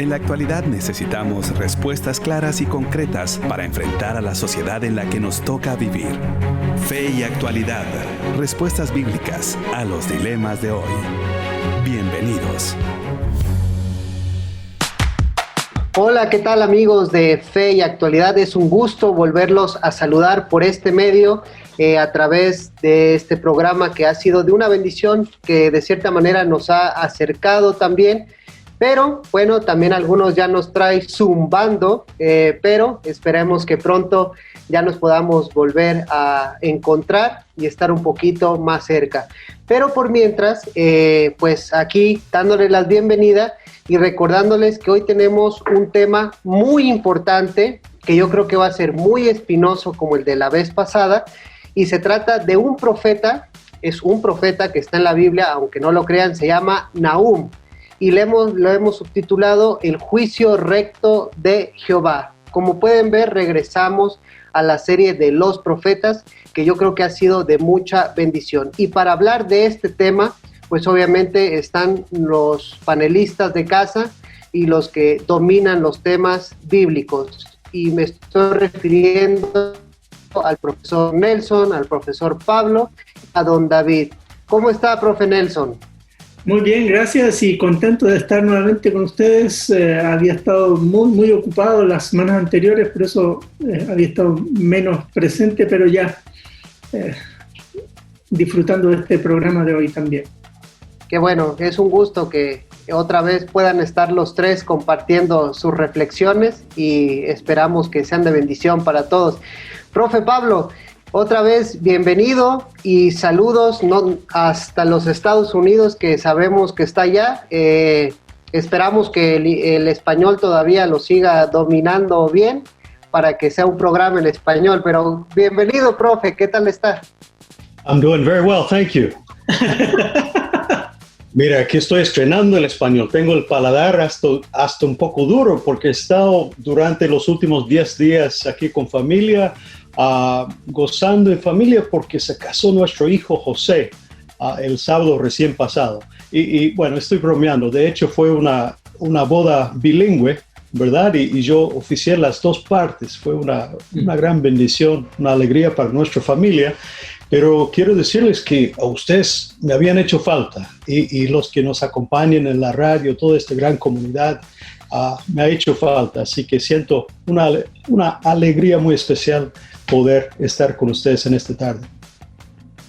En la actualidad necesitamos respuestas claras y concretas para enfrentar a la sociedad en la que nos toca vivir. Fe y actualidad. Respuestas bíblicas a los dilemas de hoy. Bienvenidos. Hola, ¿qué tal amigos de Fe y Actualidad? Es un gusto volverlos a saludar por este medio a través de este programa que ha sido de una bendición que de cierta manera nos ha acercado también. Pero bueno, también algunos ya nos trae zumbando, pero esperemos que pronto ya nos podamos volver a encontrar y estar un poquito más cerca. Pero por mientras, pues aquí dándoles la bienvenida y recordándoles que hoy tenemos un tema muy importante que yo creo que va a ser muy espinoso como el de la vez pasada, y se trata de un profeta, es un profeta que está en la Biblia, aunque no lo crean, se llama Nahum. Y lo hemos subtitulado El juicio recto de Jehová. Como pueden ver, regresamos a la serie de los profetas, que yo creo que ha sido de mucha bendición. Y para hablar de este tema, pues obviamente están los panelistas de casa y los que dominan los temas bíblicos. Y me estoy refiriendo al profesor Nelson, al profesor Pablo, a don David. ¿Cómo está, profe Nelson? Muy bien, gracias y contento de estar nuevamente con ustedes. Había estado muy ocupado las semanas anteriores, por eso había estado menos presente, pero ya disfrutando de este programa de hoy también. Qué bueno, es un gusto que otra vez puedan estar los tres compartiendo sus reflexiones y esperamos que sean de bendición para todos. Profe Pablo, otra vez, bienvenido y saludos hasta los Estados Unidos, que sabemos que está allá. Esperamos que el español todavía lo siga dominando bien para que sea un programa en español. Pero bienvenido, profe, ¿qué tal está? I'm doing very well, thank you. Mira, aquí estoy estrenando el español. Tengo el paladar hasta un poco duro porque he estado durante los últimos 10 días aquí con familia, gozando en familia porque se casó nuestro hijo José el sábado recién pasado. Y bueno, estoy bromeando. De hecho, fue una boda bilingüe, ¿verdad? Y yo oficié las dos partes. Fue una gran bendición, una alegría para nuestra familia. Pero quiero decirles que a ustedes me habían hecho falta y los que nos acompañan en la radio, toda esta gran comunidad, me ha hecho falta. Así que siento una alegría muy especial poder estar con ustedes en esta tarde.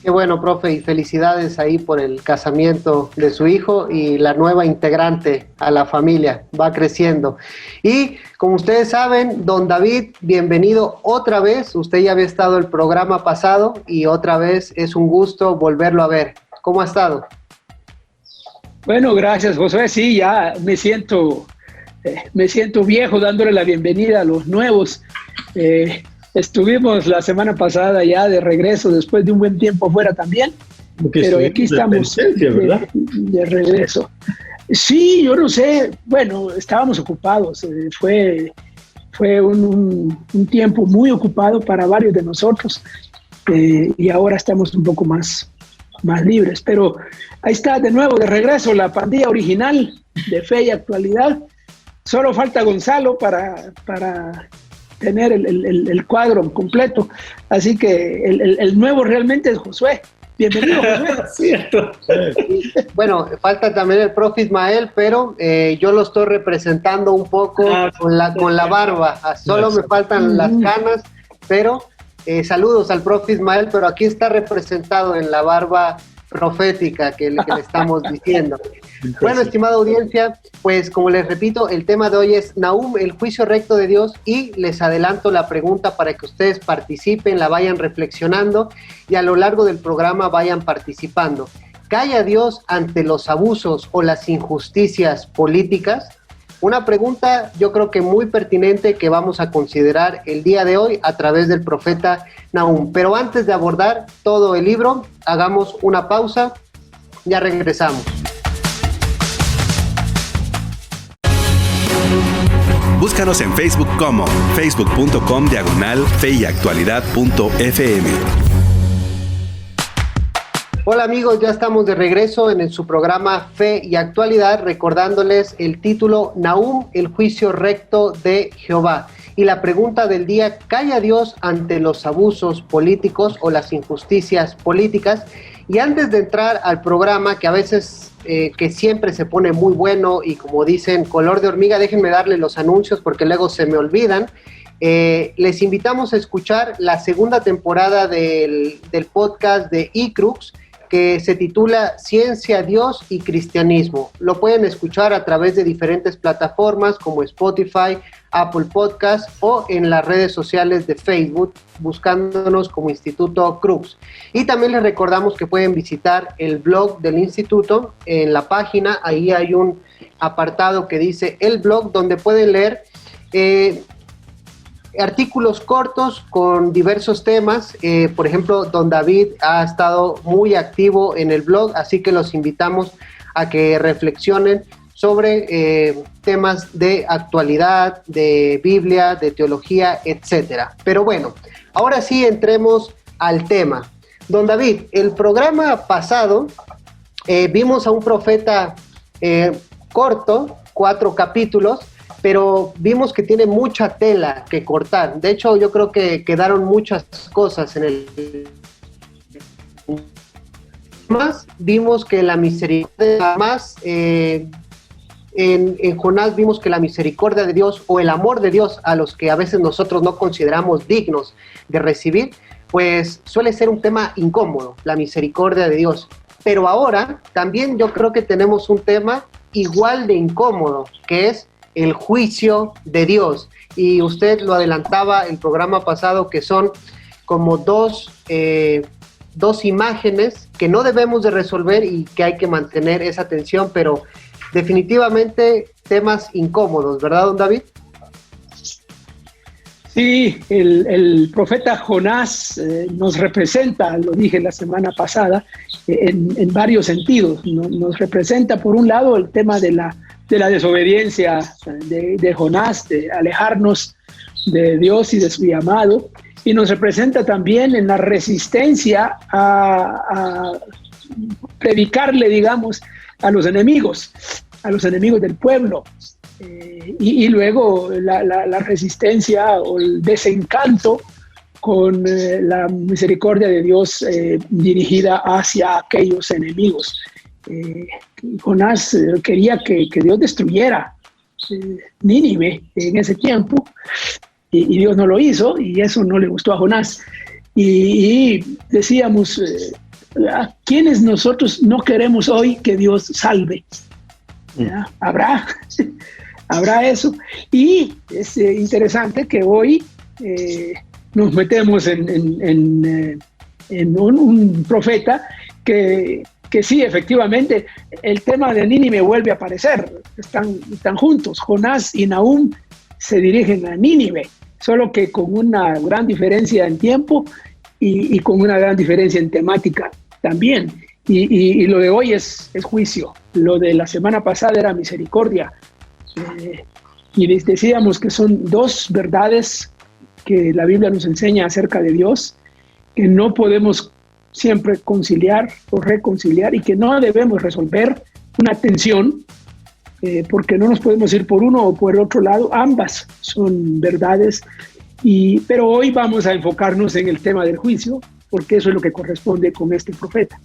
Qué bueno, profe, y felicidades ahí por el casamiento de su hijo y la nueva integrante a la familia, va creciendo. Y como ustedes saben, don David, bienvenido otra vez. Usted ya había estado el programa pasado y otra vez es un gusto volverlo a ver. ¿Cómo ha estado? Bueno, gracias, Josué. Sí, ya me siento viejo dándole la bienvenida a los nuevos. Estuvimos la semana pasada ya de regreso después de un buen tiempo fuera también, pero aquí estamos de regreso. Sí, yo no sé, bueno, estábamos ocupados, fue un tiempo muy ocupado para varios de nosotros y ahora estamos un poco más libres, pero ahí está de nuevo de regreso la pandilla original de Fe y Actualidad. Solo falta Gonzalo para tener el cuadro completo, así que el nuevo realmente es Josué. Bienvenido, Josué. Cierto. Bueno, falta también el profe Ismael, pero yo lo estoy representando un poco con la barba. Solo me faltan las canas, pero saludos al profe Ismael, pero aquí está representado en la barba profética que le estamos diciendo. Bueno, estimada audiencia, pues como les repito, el tema de hoy es Nahum, el juicio recto de Dios, y les adelanto la pregunta para que ustedes participen, la vayan reflexionando y a lo largo del programa vayan participando. ¿Calla Dios ante los abusos o las injusticias políticas? Una pregunta yo creo que muy pertinente que vamos a considerar el día de hoy a través del profeta Nahum. Pero antes de abordar todo el libro, hagamos una pausa, ya regresamos. Búscanos en Facebook como facebook.com/feyactualidad.fm. Hola amigos, ya estamos de regreso en su programa Fe y Actualidad, recordándoles el título Nahum, el juicio recto de Jehová. Y la pregunta del día, ¿calla Dios ante los abusos políticos o las injusticias políticas? Y antes de entrar al programa, que a veces, que siempre se pone muy bueno y como dicen, color de hormiga, déjenme darle los anuncios porque luego se me olvidan. Les invitamos a escuchar la segunda temporada del podcast de iCrux, que se titula Ciencia, Dios y Cristianismo. Lo pueden escuchar a través de diferentes plataformas como Spotify, Apple Podcast o en las redes sociales de Facebook, buscándonos como Instituto Crux. Y también les recordamos que pueden visitar el blog del instituto en la página. Ahí hay un apartado que dice el blog, donde pueden leer artículos cortos con diversos temas. Por ejemplo, don David ha estado muy activo en el blog, así que los invitamos a que reflexionen sobre temas de actualidad, de Biblia, de teología, etcétera. Pero bueno, ahora sí entremos al tema. Don David, el programa pasado vimos a un profeta corto, 4 capítulos, pero vimos que tiene mucha tela que cortar. De hecho, yo creo que quedaron muchas cosas en el... Más vimos que la misericordia, más en Jonás vimos que la misericordia de Dios o el amor de Dios a los que a veces nosotros no consideramos dignos de recibir, pues suele ser un tema incómodo, la misericordia de Dios. Pero ahora también yo creo que tenemos un tema igual de incómodo, que es el juicio de Dios. Y usted lo adelantaba el programa pasado, que son como dos imágenes que no debemos de resolver y que hay que mantener esa tensión, pero definitivamente temas incómodos, ¿verdad, don David? Sí, el profeta Jonás nos representa, lo dije la semana pasada, en varios sentidos. Nos representa, por un lado, el tema de la desobediencia de Jonás, de alejarnos de Dios y de su llamado, y nos representa también en la resistencia a predicarle, digamos, a los enemigos del pueblo, y luego la resistencia o el desencanto con la misericordia de Dios dirigida hacia aquellos enemigos. Jonás quería que Dios destruyera Nínive en ese tiempo, y Dios no lo hizo, y eso no le gustó a Jonás. Y decíamos, ¿a quiénes nosotros no queremos hoy que Dios salve? Habrá eso. Y es interesante que hoy nos metemos en un profeta que sí, efectivamente, el tema de Nínive vuelve a aparecer. Están juntos. Jonás y Nahum se dirigen a Nínive, solo que con una gran diferencia en tiempo y con una gran diferencia en temática también. Y lo de hoy es juicio. Lo de la semana pasada era misericordia. Y les decíamos que son dos verdades que la Biblia nos enseña acerca de Dios, que no podemos siempre conciliar o reconciliar, y que no debemos resolver una tensión porque no nos podemos ir por uno o por el otro lado. Ambas son verdades, pero hoy vamos a enfocarnos en el tema del juicio, porque eso es lo que corresponde con este profeta.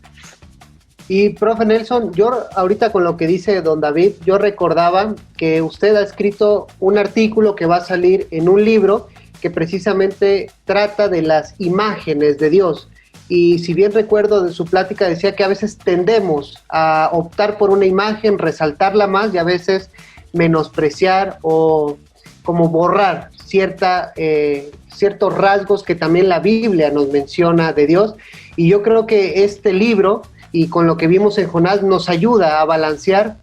Y profe Nelson, yo ahorita con lo que dice don David, yo recordaba que usted ha escrito un artículo que va a salir en un libro que precisamente trata de las imágenes de Dios. Y si bien recuerdo de su plática, decía que a veces tendemos a optar por una imagen, resaltarla más, y a veces menospreciar o como borrar ciertos rasgos que también la Biblia nos menciona de Dios. Y yo creo que este libro, y con lo que vimos en Jonás, nos ayuda a balancear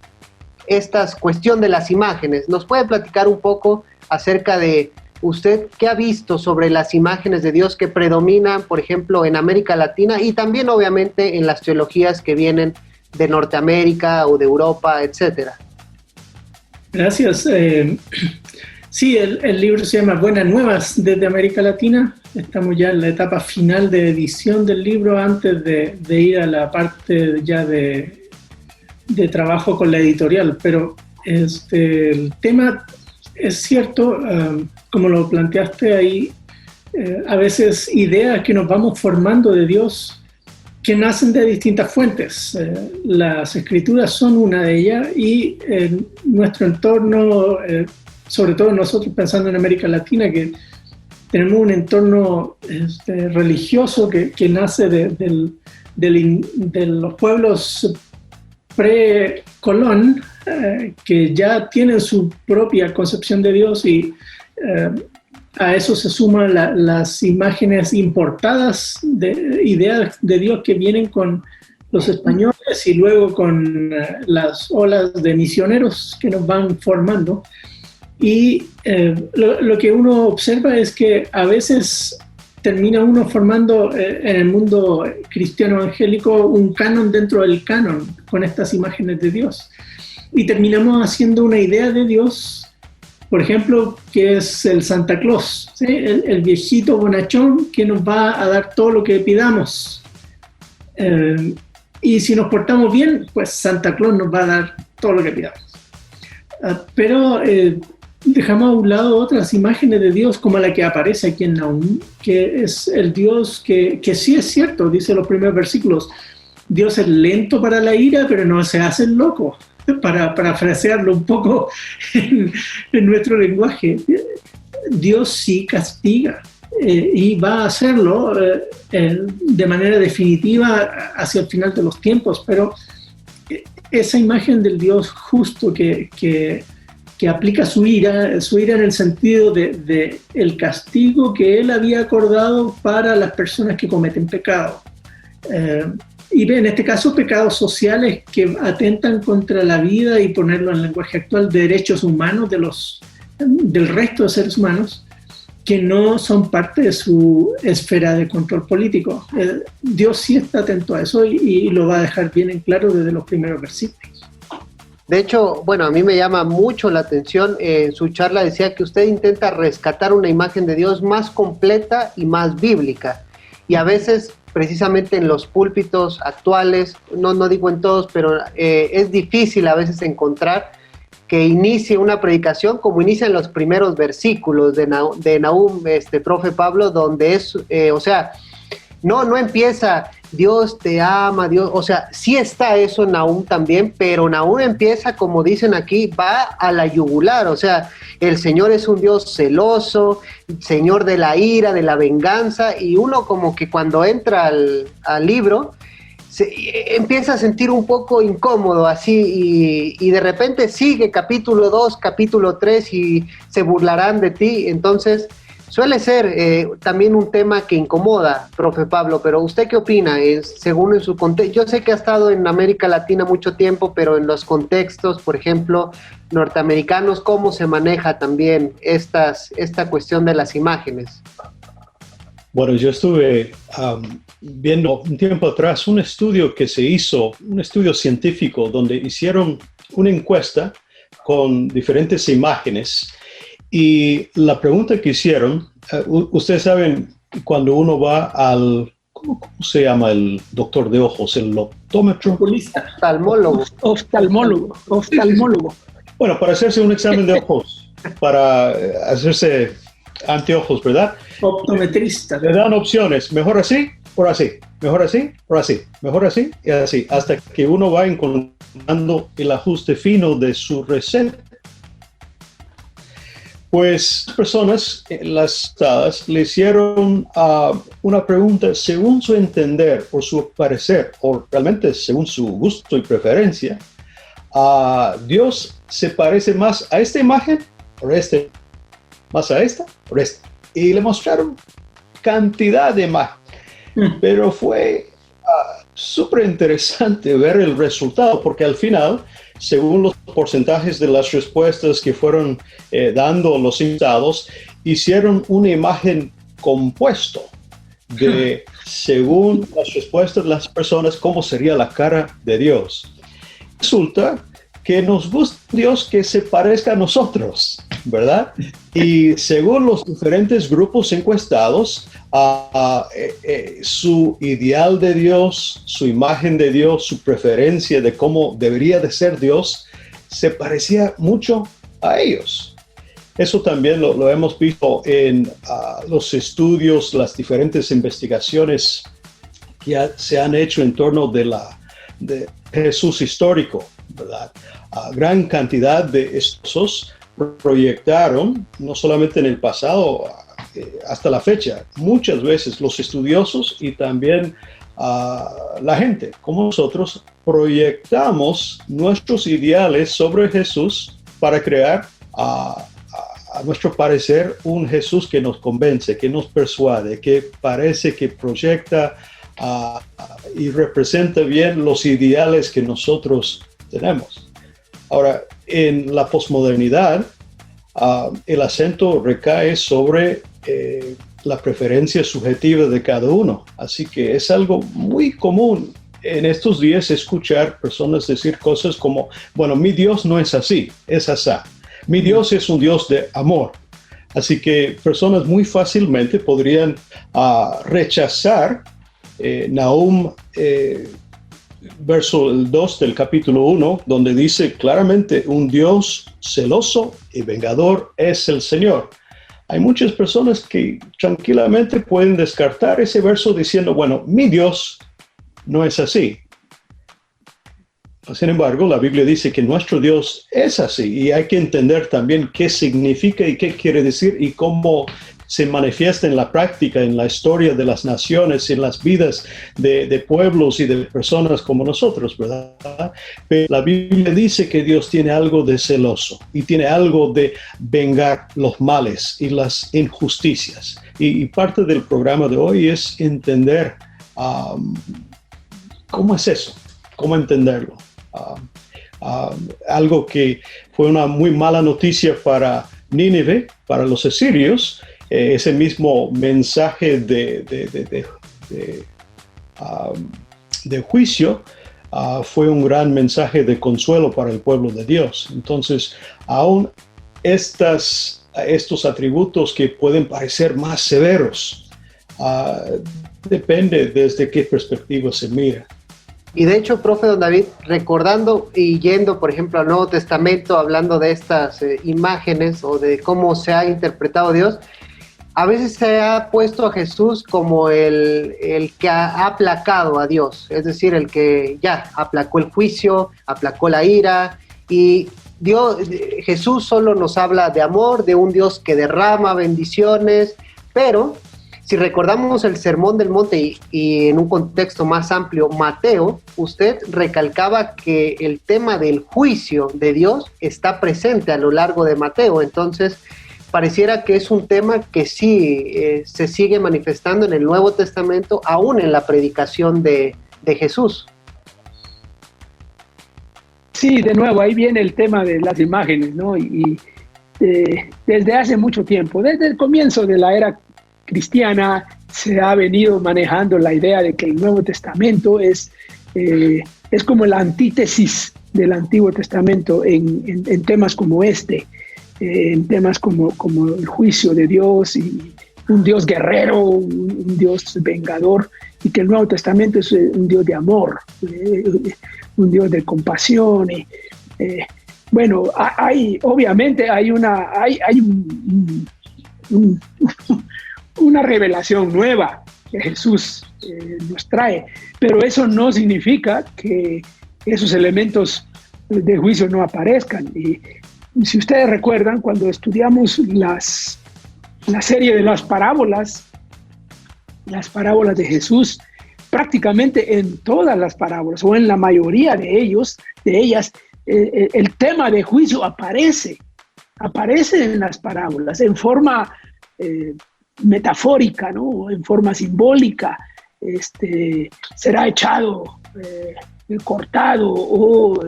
esta cuestión de las imágenes. ¿Nos puede platicar un poco acerca de usted qué ha visto sobre las imágenes de Dios que predominan, por ejemplo, en América Latina y también obviamente en las teologías que vienen de Norteamérica o de Europa, etcétera? Gracias. Sí, el libro se llama Buenas Nuevas desde América Latina. Estamos ya en la etapa final de edición del libro antes de ir a la parte ya de trabajo con la editorial. Pero el tema es cierto, como lo planteaste ahí, a veces ideas que nos vamos formando de Dios que nacen de distintas fuentes. Las escrituras son una de ellas y en nuestro entorno, sobre todo nosotros pensando en América Latina, que tenemos un entorno religioso que nace de los pueblos pre-Colón, que ya tienen su propia concepción de Dios y a eso se suman las imágenes importadas de ideas de Dios que vienen con los españoles y luego con las olas de misioneros que nos van formando. Y lo que uno observa es que a veces termina uno formando en el mundo cristiano evangélico un canon dentro del canon con estas imágenes de Dios. Y terminamos haciendo una idea de Dios, por ejemplo, que es el Santa Claus, ¿sí? El viejito bonachón que nos va a dar todo lo que pidamos. Y si nos portamos bien, pues Santa Claus nos va a dar todo lo que pidamos. Pero dejamos a un lado otras imágenes de Dios como la que aparece aquí en Nahum, que es el Dios que sí es cierto, dice los primeros versículos, Dios es lento para la ira, pero no se hace el loco, para parafrasearlo un poco en nuestro lenguaje. Dios sí castiga y va a hacerlo de manera definitiva hacia el final de los tiempos, pero esa imagen del Dios justo que aplica su ira en el sentido de el castigo que él había acordado para las personas que cometen pecado. Y en este caso pecados sociales que atentan contra la vida y ponerlo en lenguaje actual, derechos humanos del resto de seres humanos que no son parte de su esfera de control político. Dios sí está atento a eso y lo va a dejar bien en claro desde los primeros versículos. De hecho, bueno, a mí me llama mucho la atención, en su charla decía que usted intenta rescatar una imagen de Dios más completa y más bíblica. Y a veces, precisamente en los púlpitos actuales, no digo en todos, pero es difícil a veces encontrar que inicie una predicación como inicia en los primeros versículos de Nahum, profe Pablo, donde es, no empieza Dios te ama, Dios, o sea, sí está eso en Nahum también, pero Nahum empieza, como dicen aquí, va a la yugular, o sea, el Señor es un Dios celoso, Señor de la ira, de la venganza, y uno como que cuando entra al libro, empieza a sentir un poco incómodo así, y de repente sigue capítulo 2, capítulo 3, y se burlarán de ti, entonces suele ser también un tema que incomoda, profe Pablo, pero ¿usted qué opina? Según en su contexto, yo sé que ha estado en América Latina mucho tiempo, pero en los contextos, por ejemplo, norteamericanos, ¿cómo se maneja también esta cuestión de las imágenes? Bueno, yo estuve viendo un tiempo atrás un estudio que se hizo, un estudio científico, donde hicieron una encuesta con diferentes imágenes. Y la pregunta que hicieron, ustedes saben, cuando uno va al, ¿cómo se llama el doctor de ojos? El optómetro. Oftalmólogo. Bueno, para hacerse un examen de ojos, para hacerse anteojos, ¿verdad? Optometrista. Le dan opciones, mejor así, por así, mejor así, por así, mejor así y así, hasta que uno va encontrando el ajuste fino de su receta. Pues personas enlazadas le hicieron una pregunta según su entender, por su parecer, o realmente según su gusto y preferencia. ¿Dios se parece más a esta imagen o este? ¿Más a esta o esta? Y le mostraron cantidad de imágenes. Pero fue súper interesante ver el resultado, porque al final, según los porcentajes de las respuestas que fueron dando los invitados, hicieron una imagen compuesto de, según las respuestas de las personas, cómo sería la cara de Dios. Resulta que nos gusta Dios que se parezca a nosotros. ¿verdad? Y según los diferentes grupos encuestados, su ideal de Dios, su imagen de Dios, su preferencia de cómo debería de ser Dios, se parecía mucho a ellos. Eso también lo hemos visto en los estudios, las diferentes investigaciones que se han hecho en torno de Jesús histórico, ¿verdad? Gran cantidad de estos proyectaron, no solamente en el pasado, hasta la fecha, muchas veces los estudiosos y también la gente, como nosotros, proyectamos nuestros ideales sobre Jesús para crear, a nuestro parecer, un Jesús que nos convence, que nos persuade, que parece que proyecta y representa bien los ideales que nosotros tenemos. Ahora, en la posmodernidad, el acento recae sobre la preferencia subjetiva de cada uno. Así que es algo muy común en estos días escuchar personas decir cosas como, bueno, mi Dios no es así, es asá. Mi Dios es un Dios de amor. Así que personas muy fácilmente podrían rechazar Nahum verso 2 del capítulo 1, donde dice claramente, un Dios celoso y vengador es el Señor. Hay muchas personas que tranquilamente pueden descartar ese verso diciendo, bueno, mi Dios no es así. Sin embargo, la Biblia dice que nuestro Dios es así y hay que entender también qué significa y qué quiere decir y cómo se manifiesta en la práctica, en la historia de las naciones, en las vidas de pueblos y de personas como nosotros, ¿verdad? Pero la Biblia dice que Dios tiene algo de celoso y tiene algo de vengar los males y las injusticias. Y parte del programa de hoy es entender cómo es eso, cómo entenderlo. Algo que fue una muy mala noticia para Nínive, para los asirios. Ese mismo mensaje de juicio fue un gran mensaje de consuelo para el pueblo de Dios. Entonces, aún estos atributos que pueden parecer más severos, depende desde qué perspectiva se mira. Y de hecho, profe Don David, recordando y yendo, por ejemplo, al Nuevo Testamento, hablando de estas imágenes o de cómo se ha interpretado Dios, a veces se ha puesto a Jesús como el que ha aplacado a Dios, es decir, el que ya aplacó el juicio, aplacó la ira, y Jesús solo nos habla de amor, de un Dios que derrama bendiciones, pero si recordamos el Sermón del Monte y en un contexto más amplio, Mateo, usted recalcaba que el tema del juicio de Dios está presente a lo largo de Mateo. Entonces, pareciera que es un tema que sí se sigue manifestando en el Nuevo Testamento, aún en la predicación de Jesús. Sí, de nuevo, ahí viene el tema de las imágenes, ¿no? Desde hace mucho tiempo, desde el comienzo de la era cristiana, se ha venido manejando la idea de que el Nuevo Testamento es como la antítesis del Antiguo Testamento en temas como en temas como el juicio de Dios y un Dios guerrero, un Dios vengador, y que el Nuevo Testamento es un Dios de amor, un Dios de compasión. Bueno, obviamente hay una revelación nueva que Jesús nos trae, pero eso no significa que esos elementos de juicio no aparezcan. Y si ustedes recuerdan, cuando estudiamos la serie de las parábolas de Jesús, prácticamente en todas las parábolas, o en la mayoría de ellas, el tema de juicio aparece en las parábolas, en forma metafórica, ¿no? En forma simbólica. Será echado, cortado, o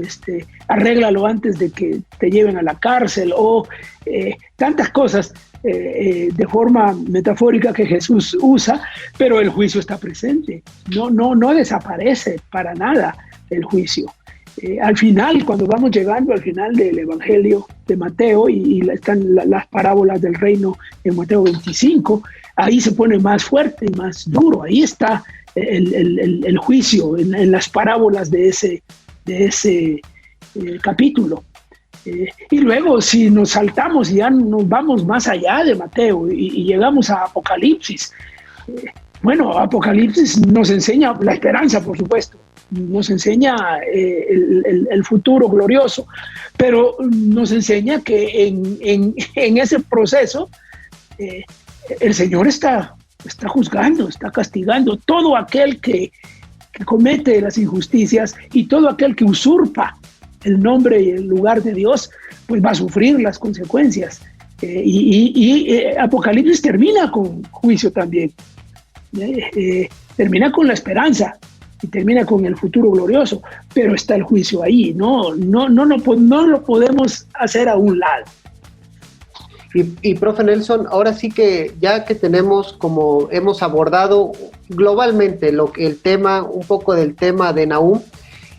arréglalo antes de que te lleven a la cárcel, o tantas cosas de forma metafórica que Jesús usa, pero el juicio está presente, no desaparece para nada el juicio. Al final, cuando vamos llegando al final del Evangelio de Mateo y están las parábolas del reino en Mateo 25, ahí se pone más fuerte y más duro. Ahí está el juicio en las parábolas de ese capítulo. Y luego, si nos saltamos y ya nos vamos más allá de Mateo y llegamos a Apocalipsis, bueno, Apocalipsis nos enseña la esperanza, por supuesto, nos enseña el futuro glorioso, pero nos enseña que en ese proceso el Señor está juzgando, está castigando todo aquel que comete las injusticias y todo aquel que usurpa el nombre y el lugar de Dios, pues va a sufrir las consecuencias. Y Apocalipsis termina con juicio también. Termina con la esperanza y termina con el futuro glorioso, pero está el juicio ahí. No lo podemos hacer a un lado. Y profe Nelson, ahora sí que ya que tenemos, como hemos abordado globalmente un poco del tema de Nahum,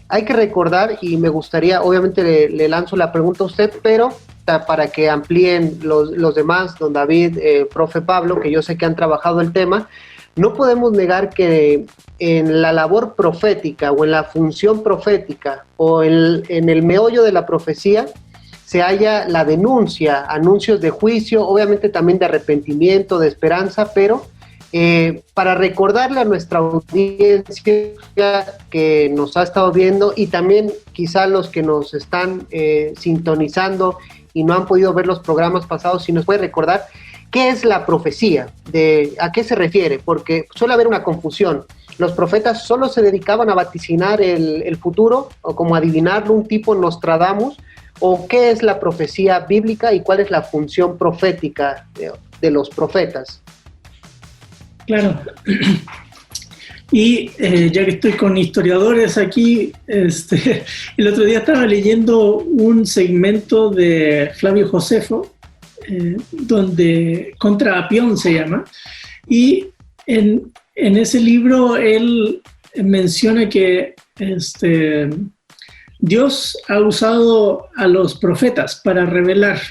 hay que recordar, y me gustaría, obviamente le lanzo la pregunta a usted, pero para que amplíen los demás, don David, profe Pablo, que yo sé que han trabajado el tema, no podemos negar que en la labor profética o en la función profética o en el meollo de la profecía se halla la denuncia, anuncios de juicio, obviamente también de arrepentimiento, de esperanza, pero para recordarle a nuestra audiencia que nos ha estado viendo y también quizá los que nos están sintonizando y no han podido ver los programas pasados, si nos puede recordar qué es la profecía, a qué se refiere, porque suele haber una confusión. Los profetas solo se dedicaban a vaticinar el futuro o como adivinarlo, un tipo Nostradamus, o qué es la profecía bíblica y cuál es la función profética de los profetas. Claro. Y ya que estoy con historiadores aquí, el otro día estaba leyendo un segmento de Flavio Josefo, donde Contra Apión se llama, y en ese libro él menciona que Dios ha usado a los profetas para revelar,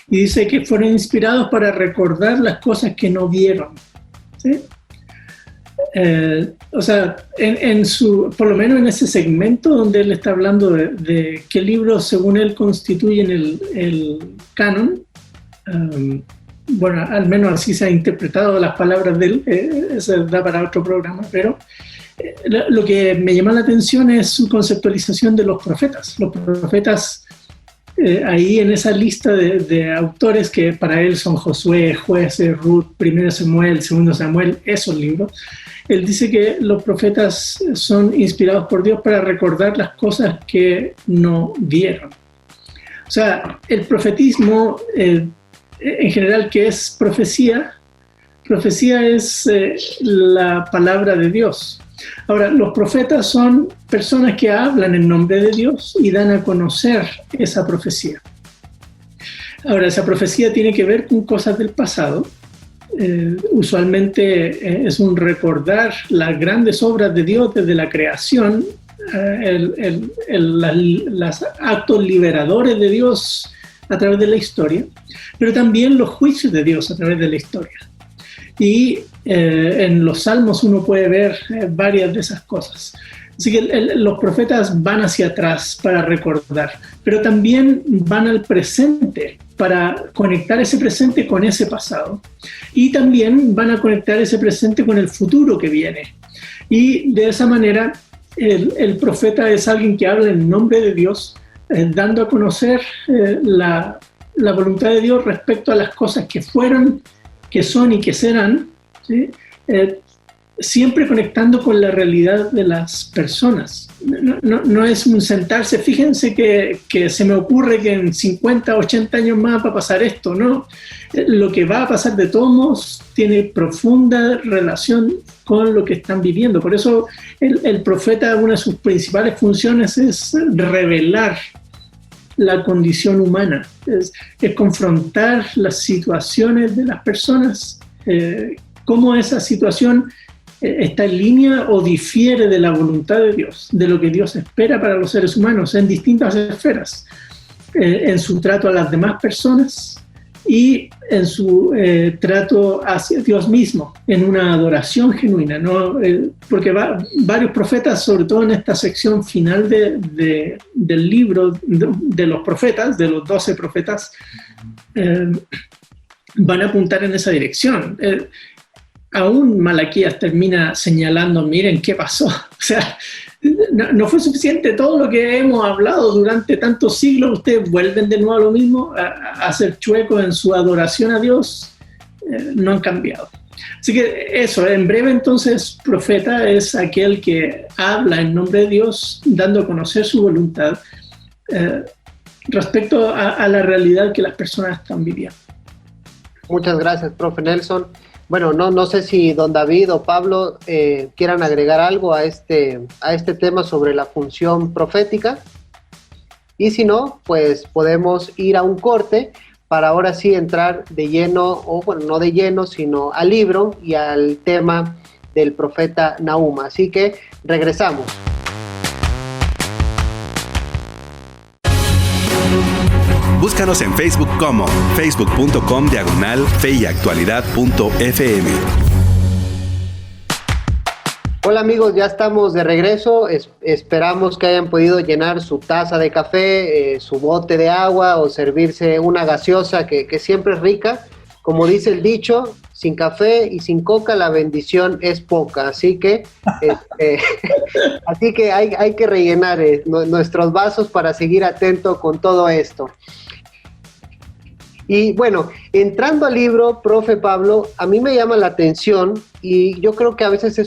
y dice que fueron inspirados para recordar las cosas que no vieron. ¿Sí? O sea, por lo menos en ese segmento donde él está hablando de qué libros según él constituyen el canon, bueno, al menos así se ha interpretado las palabras de él, eso da para otro programa, pero lo que me llama la atención es su conceptualización de los profetas. Los profetas, ahí en esa lista de autores que para él son Josué, Jueces, Ruth, 1 Samuel, 2 Samuel, esos libros, él dice que los profetas son inspirados por Dios para recordar las cosas que no vieron. O sea, el profetismo, en general, ¿qué es profecía? Profecía es la palabra de Dios. Ahora, los profetas son personas que hablan en nombre de Dios y dan a conocer esa profecía. Ahora, esa profecía tiene que ver con cosas del pasado. Usualmente es un recordar las grandes obras de Dios desde la creación, los actos liberadores de Dios a través de la historia, pero también los juicios de Dios a través de la historia. Y en los Salmos uno puede ver varias de esas cosas. Así que los profetas van hacia atrás para recordar, pero también van al presente para conectar ese presente con ese pasado. Y también van a conectar ese presente con el futuro que viene. Y de esa manera el profeta es alguien que habla en nombre de Dios, dando a conocer la voluntad de Dios respecto a las cosas que fueron, que son y que serán, ¿sí? Siempre conectando con la realidad de las personas. No es un sentarse, fíjense que se me ocurre que en 50, 80 años más va a pasar esto, ¿no? Lo que va a pasar de todos modos tiene profunda relación con lo que están viviendo. Por eso el profeta, una de sus principales funciones es revelar la condición humana, es confrontar las situaciones de las personas, cómo esa situación está en línea o difiere de la voluntad de Dios, de lo que Dios espera para los seres humanos en distintas esferas, en su trato a las demás personas y en su trato hacia Dios mismo, en una adoración genuina, ¿no? Porque varios profetas, sobre todo en esta sección final del libro de los profetas, de los 12 profetas, van a apuntar en esa dirección. Aún Malaquías termina señalando, miren qué pasó. O sea, no fue suficiente todo lo que hemos hablado durante tantos siglos. Ustedes vuelven de nuevo a lo mismo, a hacer chueco en su adoración a Dios. No han cambiado. Así que eso, en breve entonces, profeta es aquel que habla en nombre de Dios, dando a conocer su voluntad respecto a la realidad que las personas están viviendo. Muchas gracias, profe Nelson. Bueno, no sé si don David o Pablo quieran agregar algo a este tema sobre la función profética. Y si no, pues podemos ir a un corte para ahora sí entrar de lleno, o bueno, no de lleno, sino al libro y al tema del profeta Nahum. Así que regresamos. Búscanos en Facebook como facebook.com/feyactualidad.fm. Hola amigos, ya estamos de regreso. Esperamos que hayan podido llenar su taza de café, su bote de agua o servirse una gaseosa que siempre es rica. Como dice el dicho, sin café y sin coca la bendición es poca. Así que hay que rellenar nuestros vasos para seguir atento con todo esto. Y bueno, entrando al libro, profe Pablo, a mí me llama la atención y yo creo que a veces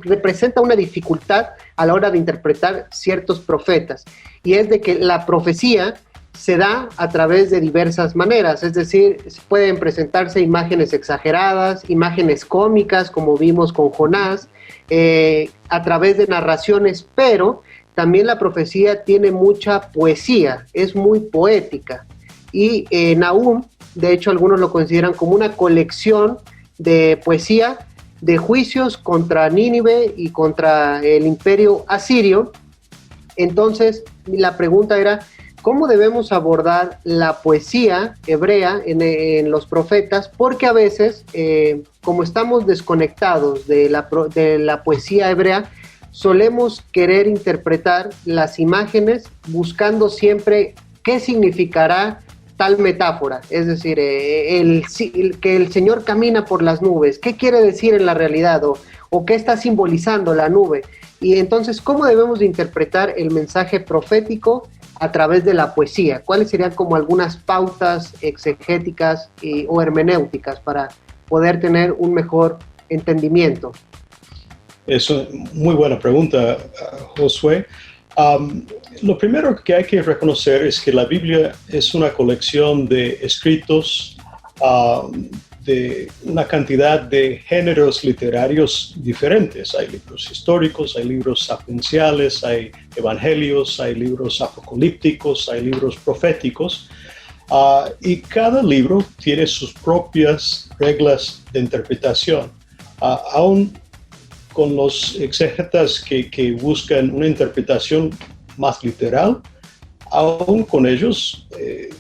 representa una dificultad a la hora de interpretar ciertos profetas, y es de que la profecía se da a través de diversas maneras, es decir, pueden presentarse imágenes exageradas, imágenes cómicas, como vimos con Jonás, a través de narraciones, pero también la profecía tiene mucha poesía, es muy poética. Y Nahum, de hecho algunos lo consideran como una colección de poesía de juicios contra Nínive y contra el imperio asirio. Entonces la pregunta era, ¿cómo debemos abordar la poesía hebrea en los profetas? Porque a veces, como estamos desconectados de la poesía hebrea, solemos querer interpretar las imágenes buscando siempre qué significará tal metáfora, es decir, que el Señor camina por las nubes, ¿qué quiere decir en la realidad? O qué está simbolizando la nube. Y entonces, ¿cómo debemos de interpretar el mensaje profético a través de la poesía? ¿Cuáles serían como algunas pautas exegéticas o hermenéuticas para poder tener un mejor entendimiento? Es una muy buena pregunta, Josué. Lo primero que hay que reconocer es que la Biblia es una colección de escritos de una cantidad de géneros literarios diferentes. Hay libros históricos, hay libros sapienciales, hay evangelios, hay libros apocalípticos, hay libros proféticos, y cada libro tiene sus propias reglas de interpretación. Aún con los exégetas que buscan una interpretación más literal, aún con ellos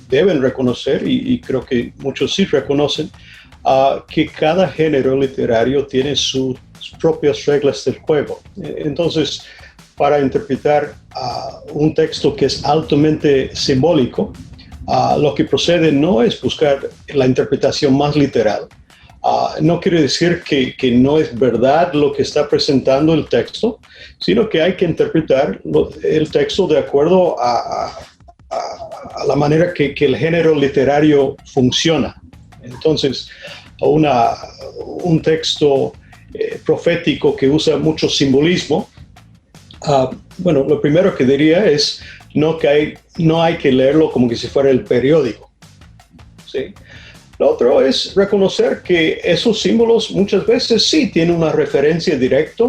deben reconocer, y creo que muchos sí reconocen, que cada género literario tiene sus propias reglas del juego. Entonces, para interpretar un texto que es altamente simbólico, lo que procede no es buscar la interpretación más literal. No quiere decir que no es verdad lo que está presentando el texto, sino que hay que interpretar el texto de acuerdo a la manera que el género literario funciona. Entonces, un texto profético que usa mucho simbolismo, bueno, lo primero que diría es no hay que leerlo como que si fuera el periódico, ¿sí? Lo otro es reconocer que esos símbolos muchas veces sí tienen una referencia directa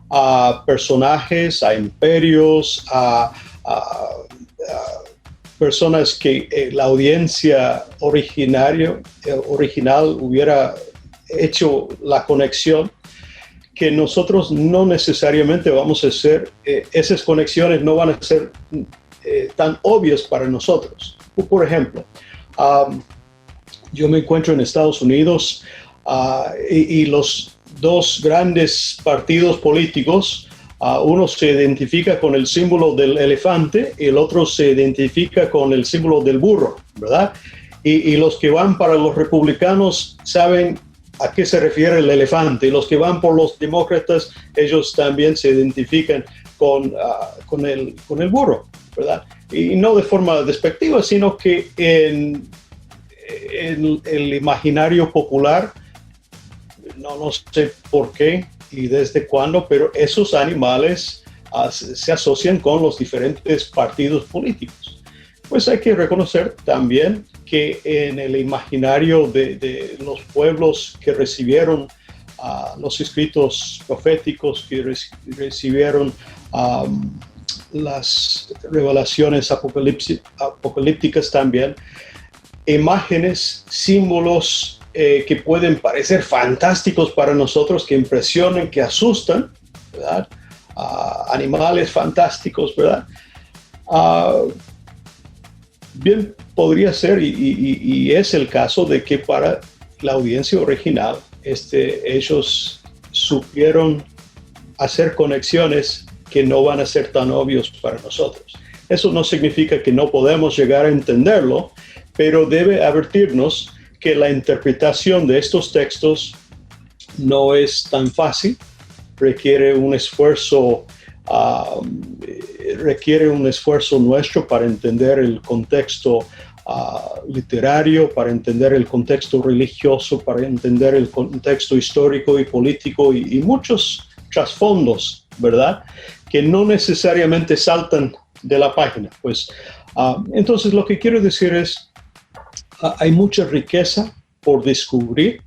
a personajes, a imperios, a personas que la audiencia original hubiera hecho la conexión que nosotros no necesariamente vamos a hacer, esas conexiones no van a ser tan obvias para nosotros. Por ejemplo, yo me encuentro en Estados Unidos y los dos grandes partidos políticos, uno se identifica con el símbolo del elefante y el otro se identifica con el símbolo del burro, ¿verdad? Y los que van para los republicanos saben a qué se refiere el elefante, y los que van por los demócratas, ellos también se identifican con el burro, ¿verdad? Y no de forma despectiva, sino que en el imaginario popular, no sé por qué y desde cuándo, pero esos animales se asocian con los diferentes partidos políticos. Pues hay que reconocer también que en el imaginario de los pueblos que recibieron los escritos proféticos, que recibieron las revelaciones apocalípticas también, imágenes, símbolos que pueden parecer fantásticos para nosotros, que impresionan, que asustan, ¿verdad? Animales fantásticos, ¿verdad? Bien podría ser, y es el caso de que para la audiencia original, ellos supieron hacer conexiones que no van a ser tan obvios para nosotros. Eso no significa que no podemos llegar a entenderlo, pero debe advertirnos que la interpretación de estos textos no es tan fácil, requiere un esfuerzo nuestro para entender el contexto literario, para entender el contexto religioso, para entender el contexto histórico y político y muchos trasfondos, ¿verdad? Que no necesariamente saltan de la página. Pues, entonces lo que quiero decir es, hay mucha riqueza por descubrir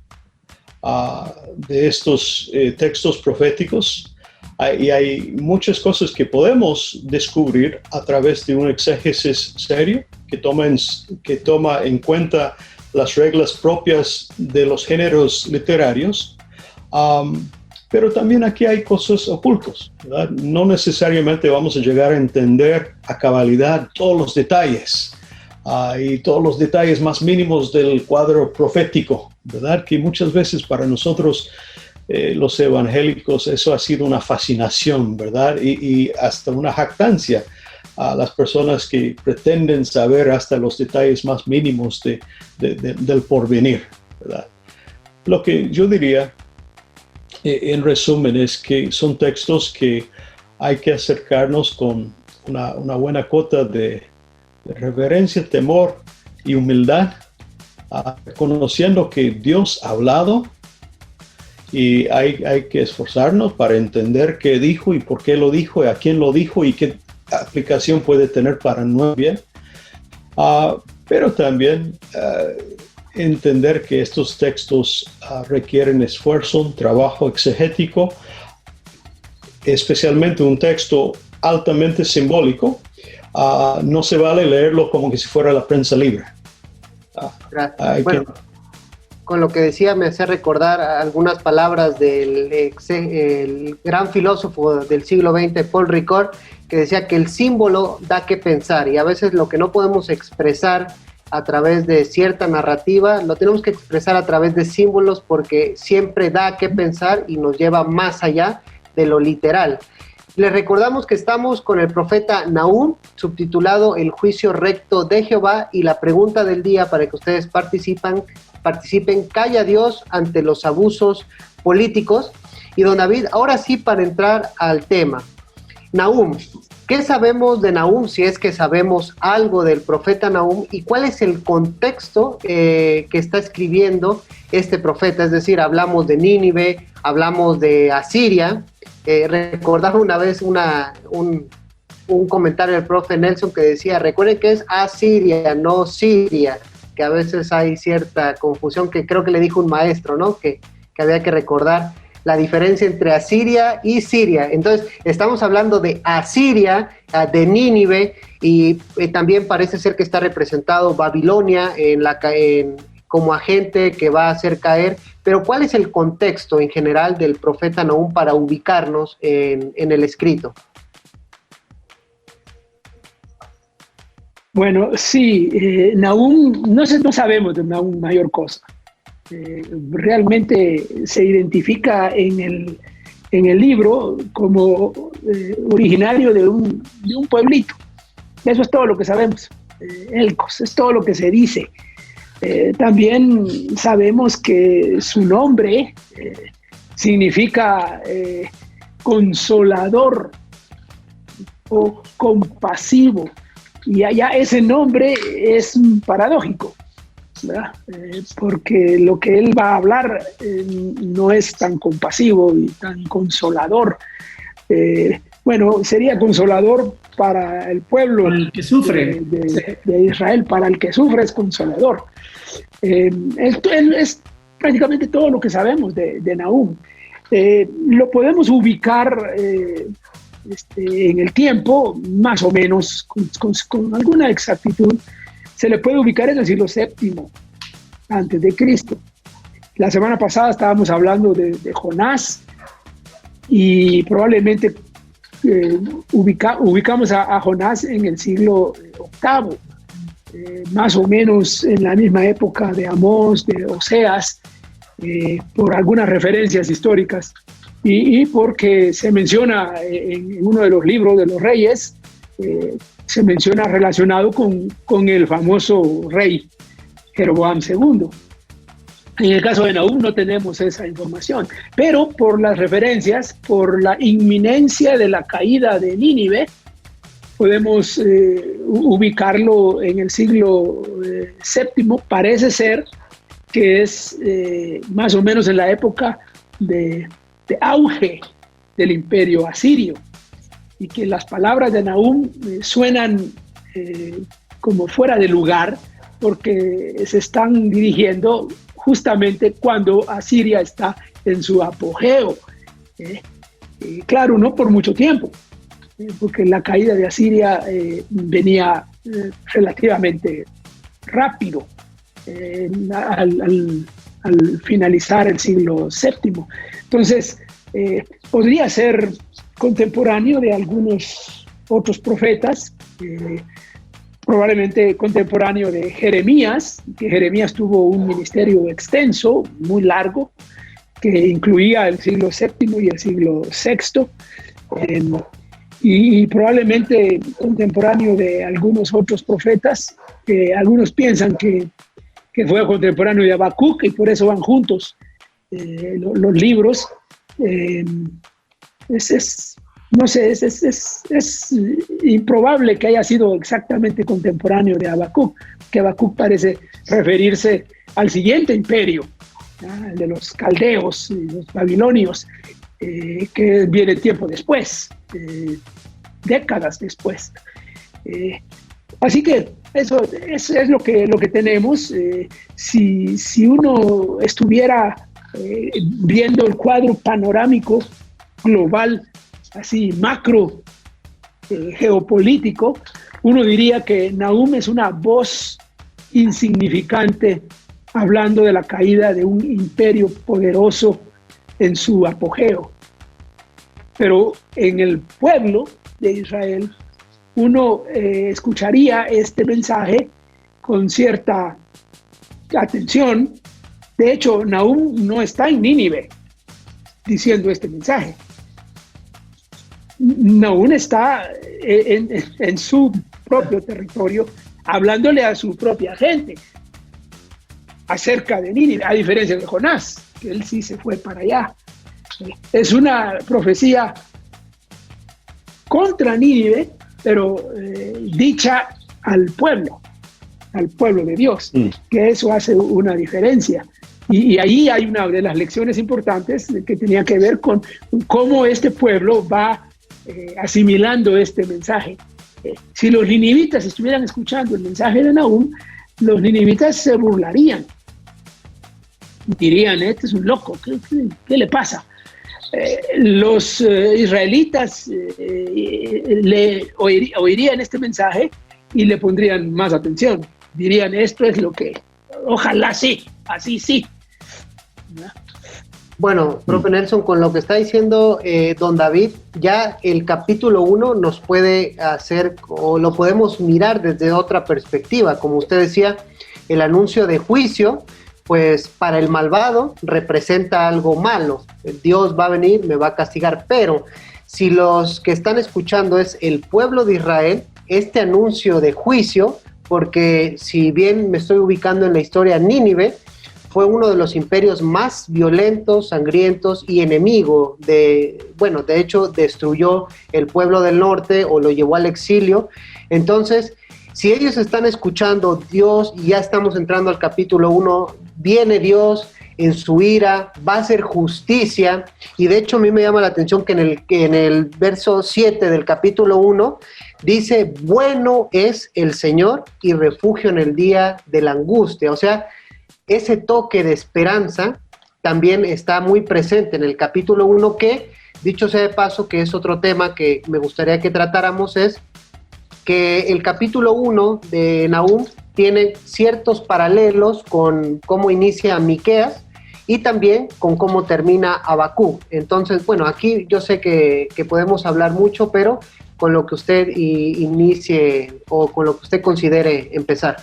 de estos textos proféticos. Y hay muchas cosas que podemos descubrir a través de un exégesis serio que toma en cuenta las reglas propias de los géneros literarios, pero también aquí hay cosas ocultas, ¿verdad? No necesariamente vamos a llegar a entender a cabalidad todos los detalles y todos los detalles más mínimos del cuadro profético, ¿verdad? Que muchas veces para nosotros los evangélicos eso ha sido una fascinación, ¿verdad? Y hasta una jactancia a las personas que pretenden saber hasta los detalles más mínimos del porvenir, ¿verdad? Lo que yo diría, en resumen, es que son textos que hay que acercarnos con una buena cuota de reverencia, temor y humildad, conociendo que Dios ha hablado. Y hay que esforzarnos para entender qué dijo y por qué lo dijo y a quién lo dijo y qué aplicación puede tener para nuestro bien. Pero también entender que estos textos requieren esfuerzo, un trabajo exegético, especialmente un texto altamente simbólico. No se vale leerlo como que si fuera la prensa libre. Con lo que decía me hace recordar algunas palabras el gran filósofo del siglo XX, Paul Ricoeur, que decía que el símbolo da que pensar, y a veces lo que no podemos expresar a través de cierta narrativa, lo tenemos que expresar a través de símbolos, porque siempre da que pensar y nos lleva más allá de lo literal. Les recordamos que estamos con el profeta Nahum, subtitulado El juicio recto de Jehová, y la pregunta del día para que ustedes participen, ¿calla Dios ante los abusos políticos? Y don David, ahora sí, para entrar al tema. Nahum, ¿qué sabemos de Nahum, si es que sabemos algo del profeta Nahum, y cuál es el contexto que está escribiendo este profeta? Es decir, hablamos de Nínive, hablamos de Asiria. Recordaba una vez un comentario del profe Nelson que decía, recuerden que es Asiria, no Siria, que a veces hay cierta confusión, que creo que le dijo un maestro, ¿no? Que había que recordar la diferencia entre Asiria y Siria. Entonces, estamos hablando de Asiria, de Nínive, y también parece ser que está representado Babilonia en como agente que va a hacer caer, pero ¿cuál es el contexto en general del profeta Nahum para ubicarnos en el escrito? Bueno, sí, Nahum, no sabemos de Nahum mayor cosa. Realmente se identifica en el libro como originario de un pueblito. Eso es todo lo que sabemos. Elcos, es todo lo que se dice. También sabemos que su nombre significa consolador o compasivo. Y allá ese nombre es paradójico, ¿verdad? Porque lo que él va a hablar no es tan compasivo y tan consolador. Bueno, sería consolador para el pueblo, para el que sufre de Israel, para el que sufre es consolador. Es prácticamente todo lo que sabemos de Nahum. Lo podemos ubicar en el tiempo, más o menos, con alguna exactitud. Se le puede ubicar en el siglo VII antes de Cristo. La semana pasada estábamos hablando de Jonás y probablemente ubicamos a Jonás en el siglo VIII, más o menos en la misma época de Amós, de Oseas, por algunas referencias históricas y porque se menciona en uno de los libros de los reyes, se menciona relacionado con el famoso rey Jeroboam II. En el caso de Nahum no tenemos esa información, pero por las referencias, por la inminencia de la caída de Nínive, podemos ubicarlo en el siglo VII. Parece ser que es más o menos en la época de auge del imperio asirio, y que las palabras de Nahum suenan como fuera de lugar, porque se están dirigiendo justamente cuando Asiria está en su apogeo. Claro, no por mucho tiempo, porque la caída de Asiria venía relativamente rápido al finalizar el siglo VII. Entonces, podría ser contemporáneo de algunos otros profetas, probablemente contemporáneo de Jeremías, que Jeremías tuvo un ministerio extenso, muy largo, que incluía el siglo VII y el siglo VI, y probablemente contemporáneo de algunos otros profetas, que algunos piensan que fue contemporáneo de Habacuc, y por eso van juntos los libros. Es improbable que haya sido exactamente contemporáneo de Habacuc, que Habacuc parece referirse al siguiente imperio, el de los caldeos y los babilonios, que viene tiempo después, décadas después. Así que eso es lo que tenemos. Si uno estuviera viendo el cuadro panorámico global, así macro, geopolítico, uno diría que Nahum es una voz insignificante hablando de la caída de un imperio poderoso en su apogeo. Pero en el pueblo de Israel, uno escucharía este mensaje con cierta atención. De hecho, Nahum no está en Nínive diciendo este mensaje. Nahum está en su propio territorio, hablándole a su propia gente acerca de Nínive, a diferencia de Jonás, que él sí se fue para allá. Es una profecía contra Nínive, pero dicha al pueblo de Dios, que eso hace una diferencia. Y ahí hay una de las lecciones importantes que tenía que ver con cómo este pueblo va asimilando este mensaje. Si los ninivitas estuvieran escuchando el mensaje de Nahum, los ninivitas se burlarían. Dirían, este es un loco, ¿qué le pasa? Los israelitas le oirían este mensaje y le pondrían más atención. Dirían, esto es lo que ojalá sí, así sí. Bueno, profe Nelson, con lo que está diciendo don David, ya el capítulo 1 nos puede hacer, o lo podemos mirar desde otra perspectiva. Como usted decía, el anuncio de juicio, pues para el malvado representa algo malo. Dios va a venir, me va a castigar, pero si los que están escuchando es el pueblo de Israel, este anuncio de juicio, porque si bien me estoy ubicando en la historia, Nínive fue uno de los imperios más violentos, sangrientos y enemigo de hecho destruyó el pueblo del norte o lo llevó al exilio. Entonces, si ellos están escuchando Dios, y ya estamos entrando al capítulo 1, viene Dios en su ira, va a hacer justicia, y de hecho a mí me llama la atención que en el verso 7 del capítulo 1 dice, bueno es el Señor y refugio en el día de la angustia. O sea, ese toque de esperanza también está muy presente en el capítulo 1, que, dicho sea de paso, que es otro tema que me gustaría que tratáramos, es que el capítulo 1 de Nahum tiene ciertos paralelos con cómo inicia Miqueas y también con cómo termina Habacuc. Entonces, bueno, aquí yo sé que podemos hablar mucho, pero con lo que usted inicie o con lo que usted considere empezar.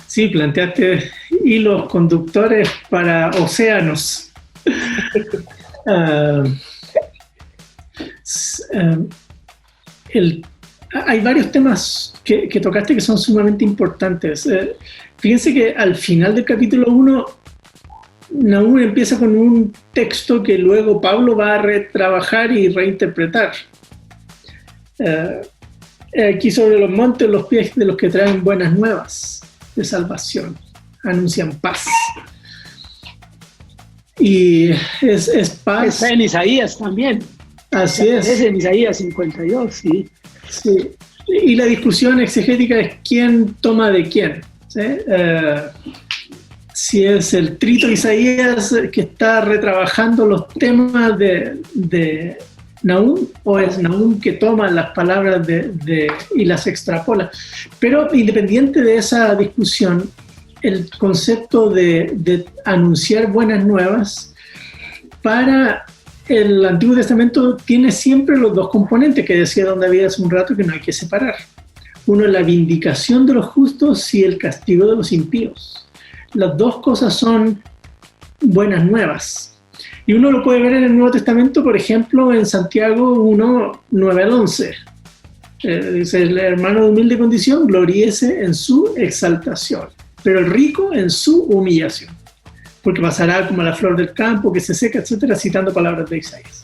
Sí, planteaste hilos conductores para océanos. Hay varios temas que tocaste que son sumamente importantes. Fíjense que al final del capítulo 1, Nahum empieza con un texto que luego Pablo va a retrabajar y reinterpretar. Aquí sobre los montes, los pies de los que traen buenas nuevas de salvación, anuncian paz. Y es paz. Está en Isaías también. Así es. Es en Isaías 52, sí. Sí. Y la discusión exegética es quién toma de quién, ¿sí? Si es el trito Isaías que está retrabajando los temas de Nahum, o es Nahum que toma las palabras y las extrapola. Pero independiente de esa discusión, el concepto de anunciar buenas nuevas para el Antiguo Testamento tiene siempre los dos componentes que decía don David hace un rato que no hay que separar. Uno es la vindicación de los justos y el castigo de los impíos. Las dos cosas son buenas nuevas. Y uno lo puede ver en el Nuevo Testamento, por ejemplo, en Santiago 1, 9 al 11. Dice, el hermano de humilde condición gloríese en su exaltación, pero el rico en su humillación, porque pasará como la flor del campo que se seca, etcétera, citando palabras de Isaías.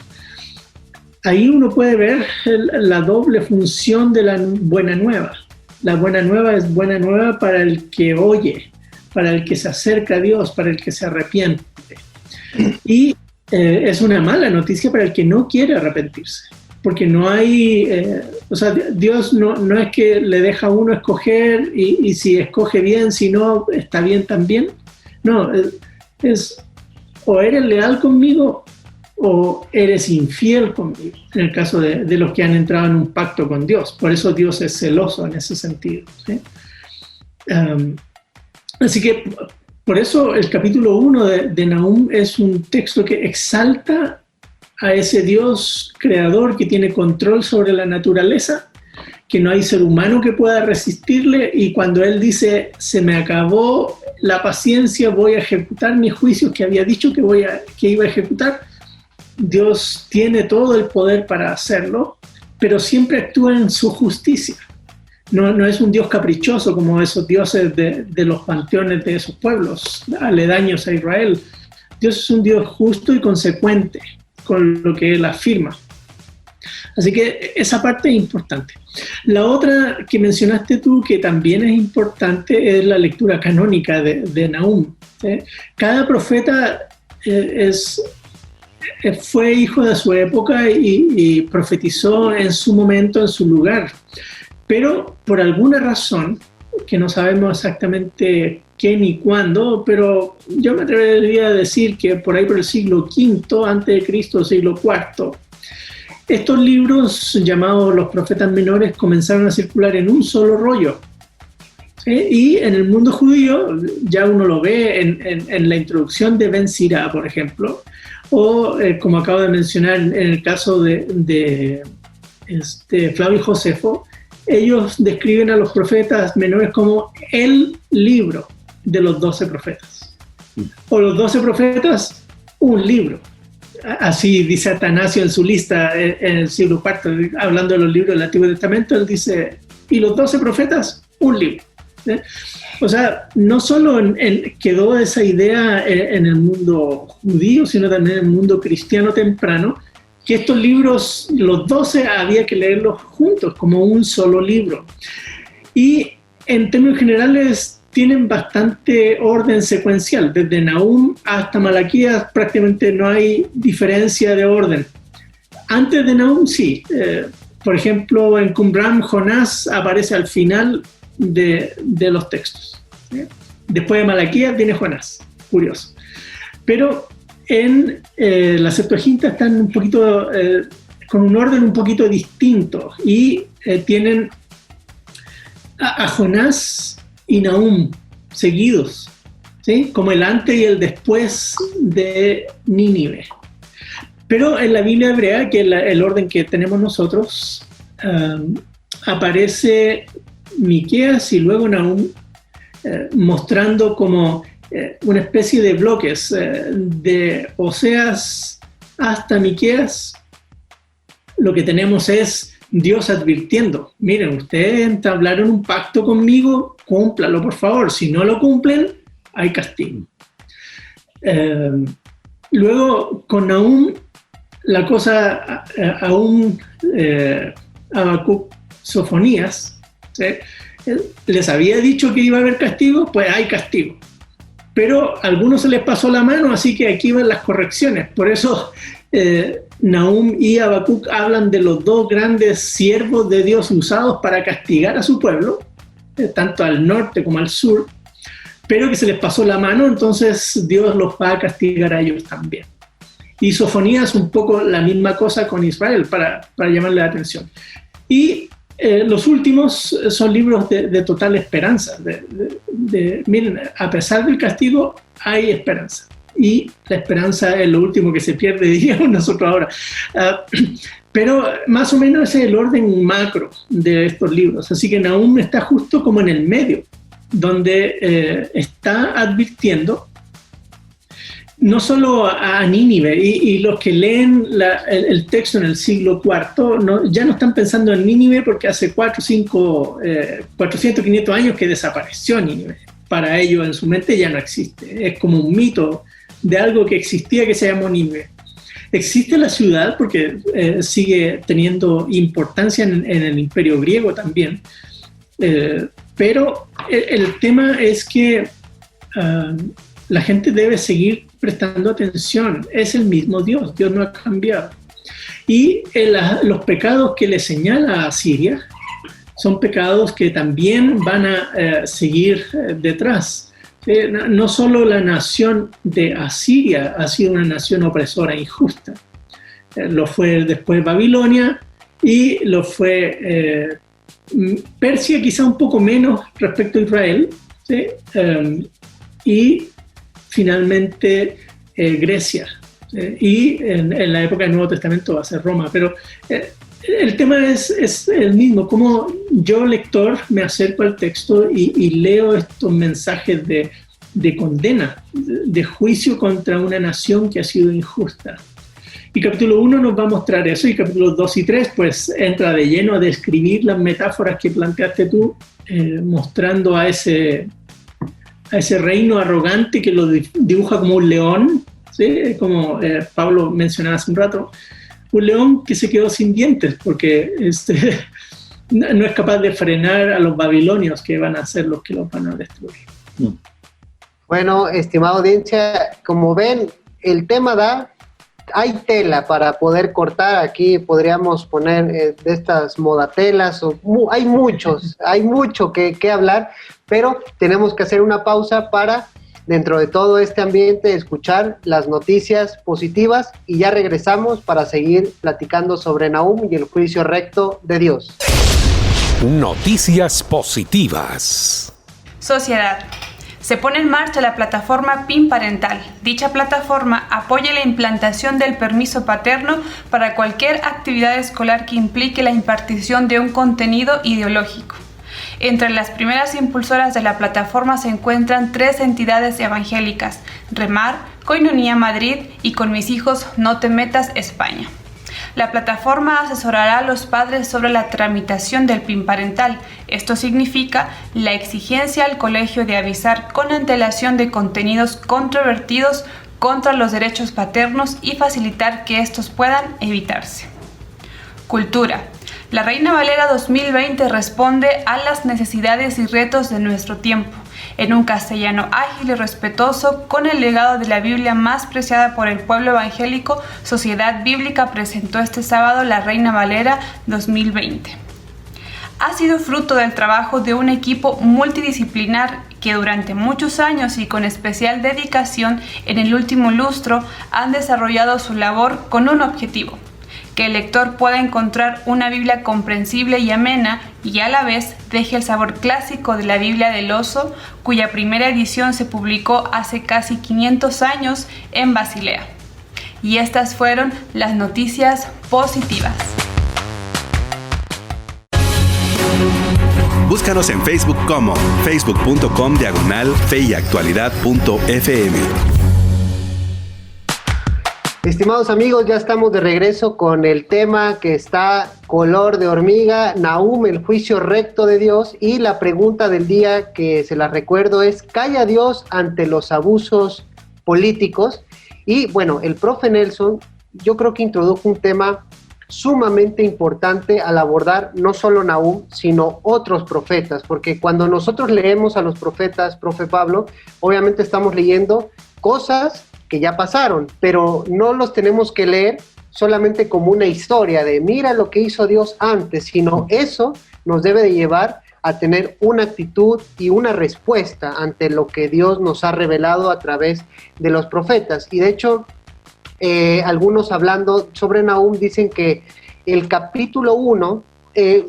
Ahí uno puede ver la doble función de la buena nueva. La buena nueva es buena nueva para el que oye, para el que se acerca a Dios, para el que se arrepiente. Y es una mala noticia para el que no quiere arrepentirse, porque no hay, Dios no es que le deja a uno escoger y si escoge bien, si no, está bien también. No, es o eres leal conmigo o eres infiel conmigo, en el caso de los que han entrado en un pacto con Dios. Por eso Dios es celoso en ese sentido, ¿sí? Así que por eso el capítulo 1 de Nahum es un texto que exalta a ese Dios creador que tiene control sobre la naturaleza, que no hay ser humano que pueda resistirle, y cuando él dice, se me acabó la paciencia, voy a ejecutar mis juicios que había dicho que iba a ejecutar, Dios tiene todo el poder para hacerlo, pero siempre actúa en su justicia. No es un Dios caprichoso como esos dioses de los panteones de esos pueblos aledaños a Israel. Dios es un Dios justo y consecuente con lo que él afirma. Así que esa parte es importante. La otra que mencionaste tú, que también es importante, es la lectura canónica de Nahum. Cada profeta fue hijo de su época y profetizó en su momento, en su lugar. Pero por alguna razón, que no sabemos exactamente qué ni cuándo, pero yo me atrevería a decir que por ahí por el siglo V antes de Cristo, siglo IV, estos libros llamados los profetas menores comenzaron a circular en un solo rollo. ¿sí? Y en el mundo judío, ya uno lo ve en la introducción de Ben Sira, por ejemplo, o como acabo de mencionar en el caso de Flavio Josefo, ellos describen a los profetas menores como el libro de los 12 profetas. O los 12 profetas, un libro. Así dice Atanasio en su lista en el siglo IV, hablando de los libros del Antiguo Testamento, él dice, y los 12 profetas, un libro. ¿Sí? O sea, no solo quedó esa idea en el mundo judío, sino también en el mundo cristiano temprano, que estos libros, los 12, había que leerlos juntos, como un solo libro. Y en términos generales tienen bastante orden secuencial. Desde Nahum hasta Malaquías prácticamente no hay diferencia de orden. Antes de Nahum sí. Por ejemplo, en Qumran, Jonás aparece al final de los textos. ¿Sí? Después de Malaquías viene Jonás. Curioso. Pero en la Septuaginta están un poquito con un orden un poquito distinto y tienen a Jonás y Nahum seguidos, ¿sí? Como el antes y el después de Nínive. Pero en la Biblia hebrea, que es el orden que tenemos nosotros, aparece Miqueas y luego Nahum, mostrando como una especie de bloques de Oseas hasta Miqueas. Lo que tenemos es Dios advirtiendo, miren, ustedes entablaron un pacto conmigo, cúmplalo por favor, si no lo cumplen, hay castigo. Luego con Nahum, la cosa aún Habacuc, Sofonías, ¿sí? Les había dicho que iba a haber castigo, pues hay castigo. Pero a algunos se les pasó la mano, así que aquí van las correcciones. Por eso Nahum y Habacuc hablan de los dos grandes siervos de Dios usados para castigar a su pueblo, tanto al norte como al sur, pero que se les pasó la mano, entonces Dios los va a castigar a ellos también. Y Sofonías un poco la misma cosa con Israel, para llamarle la atención. Y los últimos son libros de total esperanza. Miren, a pesar del castigo, hay esperanza. Y la esperanza es lo último que se pierde, diríamos nosotros ahora. Pero más o menos ese es el orden macro de estos libros. Así que Nahum está justo como en el medio, donde está advirtiendo no solo a Nínive, y los que leen el texto en el siglo IV ya no están pensando en Nínive porque hace 400, 500 años que desapareció Nínive. Para ellos en su mente ya no existe. Es como un mito de algo que existía que se llamó Nínive. Existe la ciudad porque sigue teniendo importancia en el Imperio griego también, pero el tema es que la gente debe seguir prestando atención. Es el mismo Dios, Dios no ha cambiado. Y los pecados que le señala a Siria son pecados que también van a seguir detrás. No solo la nación de Asiria ha sido una nación opresora e injusta, lo fue después Babilonia y lo fue Persia, quizá un poco menos respecto a Israel, ¿sí? Y finalmente Grecia, y en la época del Nuevo Testamento va a ser Roma, pero el tema es el mismo, como yo lector me acerco al texto y leo estos mensajes de condena, de juicio contra una nación que ha sido injusta. Y capítulo 1 nos va a mostrar eso, y capítulos 2 y 3 pues entra de lleno a describir las metáforas que planteaste tú, mostrando a ese reino arrogante que lo dibuja como un león, ¿sí? Como Pablo mencionaba hace un rato, un león que se quedó sin dientes porque no es capaz de frenar a los babilonios, que van a ser los que los van a destruir. Bueno, estimada audiencia, como ven, el tema hay tela para poder cortar. Aquí podríamos poner de estas modatelas, hay mucho que hablar, pero tenemos que hacer una pausa para, dentro de todo este ambiente, escuchar las noticias positivas, y ya regresamos para seguir platicando sobre Nahum y el juicio recto de Dios. Noticias positivas. Sociedad. Se pone en marcha la plataforma PIN Parental. Dicha plataforma apoya la implantación del permiso paterno para cualquier actividad escolar que implique la impartición de un contenido ideológico. Entre las primeras impulsoras de la plataforma se encuentran 3 entidades evangélicas: Remar, Koinonia Madrid y Con Mis Hijos No Te Metas España. La plataforma asesorará a los padres sobre la tramitación del PIN parental. Esto significa la exigencia al colegio de avisar con antelación de contenidos controvertidos contra los derechos paternos y facilitar que estos puedan evitarse. Cultura. La Reina Valera 2020 responde a las necesidades y retos de nuestro tiempo, en un castellano ágil y respetuoso, con el legado de la Biblia más preciada por el pueblo evangélico. Sociedad Bíblica presentó este sábado la Reina Valera 2020. Ha sido fruto del trabajo de un equipo multidisciplinar que durante muchos años y con especial dedicación en el último lustro han desarrollado su labor con un objetivo: que el lector pueda encontrar una Biblia comprensible y amena, y a la vez deje el sabor clásico de la Biblia del Oso, cuya primera edición se publicó hace casi 500 años en Basilea. Y estas fueron las noticias positivas. Búscanos en Facebook como facebook.com/feyactualidad.fm. Estimados amigos, ya estamos de regreso con el tema que está color de hormiga, Nahum, el juicio recto de Dios, y la pregunta del día que se la recuerdo es: ¿calla Dios ante los abusos políticos? Y bueno, el profe Nelson, yo creo que introdujo un tema sumamente importante al abordar no solo Nahum, sino otros profetas, porque cuando nosotros leemos a los profetas, profe Pablo, obviamente estamos leyendo cosas que ya pasaron, pero no los tenemos que leer solamente como una historia de mira lo que hizo Dios antes, sino eso nos debe de llevar a tener una actitud y una respuesta ante lo que Dios nos ha revelado a través de los profetas. Y de hecho, algunos hablando sobre Nahum dicen que el capítulo 1,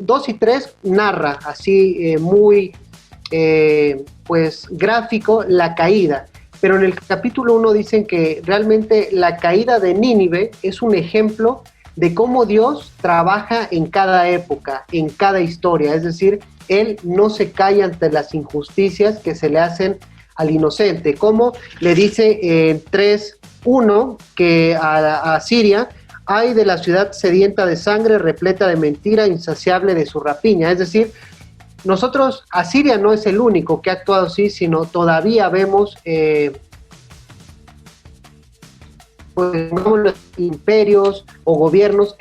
2 y 3 narra así muy pues gráfico la caída. Pero en el capítulo 1 dicen que realmente la caída de Nínive es un ejemplo de cómo Dios trabaja en cada época, en cada historia. Es decir, Él no se calla ante las injusticias que se le hacen al inocente. Como le dice en 3:1 que a Siria: ay de la ciudad sedienta de sangre, repleta de mentira, insaciable de su rapiña. Es decir, nosotros, Asiria no es el único que ha actuado así, sino todavía vemos pues, imperios o gobiernos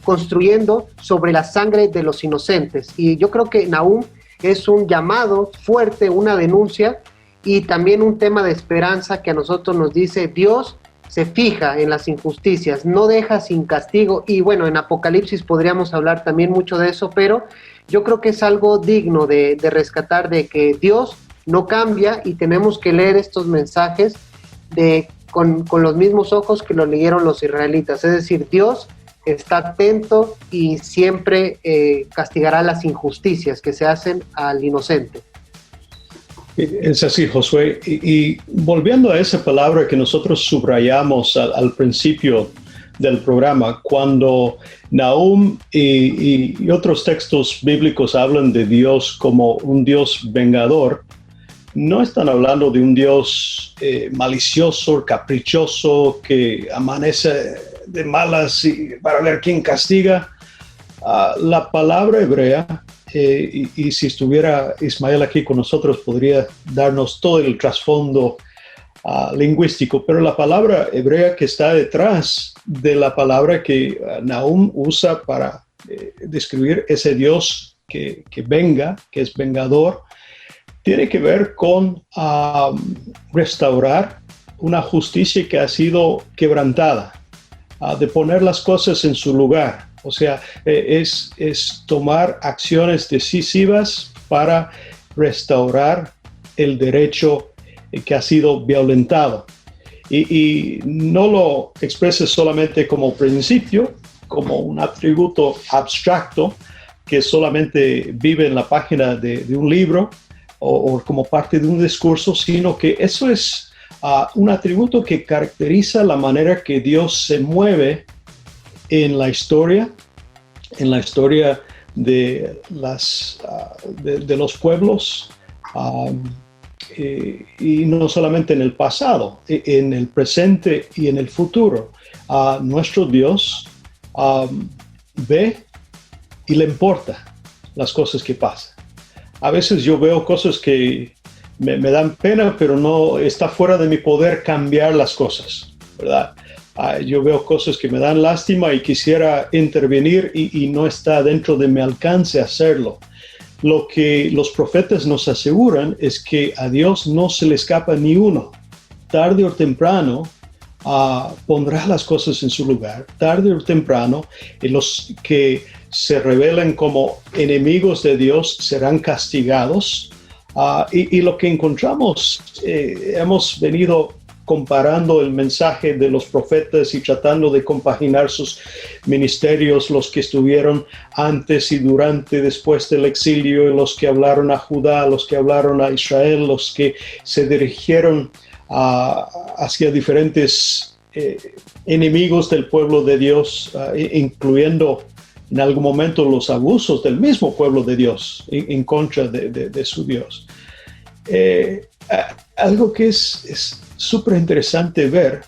construyendo sobre la sangre de los inocentes. Y yo creo que Nahum es un llamado fuerte, una denuncia y también un tema de esperanza que a nosotros nos dice: Dios se fija en las injusticias, no deja sin castigo. Y bueno, en Apocalipsis podríamos hablar también mucho de eso, pero yo creo que es algo digno de rescatar, de que Dios no cambia y tenemos que leer estos mensajes con los mismos ojos que lo leyeron los israelitas. Es decir, Dios está atento y siempre castigará las injusticias que se hacen al inocente. Es así, Josué. Y volviendo a esa palabra que nosotros subrayamos al principio del programa, cuando Nahum y otros textos bíblicos hablan de Dios como un Dios vengador, no están hablando de un Dios malicioso, caprichoso, que amanece de malas para ver quién castiga. La palabra hebrea, y si estuviera Ismael aquí con nosotros, podría darnos todo el trasfondo lingüístico, pero la palabra hebrea que está detrás de la palabra que Nahum usa para describir ese Dios que venga, que es vengador, tiene que ver con restaurar una justicia que ha sido quebrantada, de poner las cosas en su lugar. O sea, es tomar acciones decisivas para restaurar el derecho que ha sido violentado. Y no lo expreses solamente como principio, como un atributo abstracto que solamente vive en la página de un libro, o como parte de un discurso, sino que eso es un atributo que caracteriza la manera que Dios se mueve en la historia de los pueblos, y no solamente en el pasado, en el presente y en el futuro. Nuestro Dios ve y le importa las cosas que pasan. A veces yo veo cosas que me dan pena, pero no está fuera de mi poder cambiar las cosas, ¿verdad? Yo veo cosas que me dan lástima y quisiera intervenir y no está dentro de mi alcance hacerlo. Lo que los profetas nos aseguran es que a Dios no se le escapa ni uno. Tarde o temprano pondrá las cosas en su lugar. Tarde o temprano los que se revelan como enemigos de Dios serán castigados. Y lo que encontramos, hemos venido comparando el mensaje de los profetas y tratando de compaginar sus ministerios, los que estuvieron antes y durante, después del exilio, los que hablaron a Judá, los que hablaron a Israel, los que se dirigieron hacia diferentes enemigos del pueblo de Dios, incluyendo en algún momento los abusos del mismo pueblo de Dios en contra de su Dios. Algo que es súper interesante ver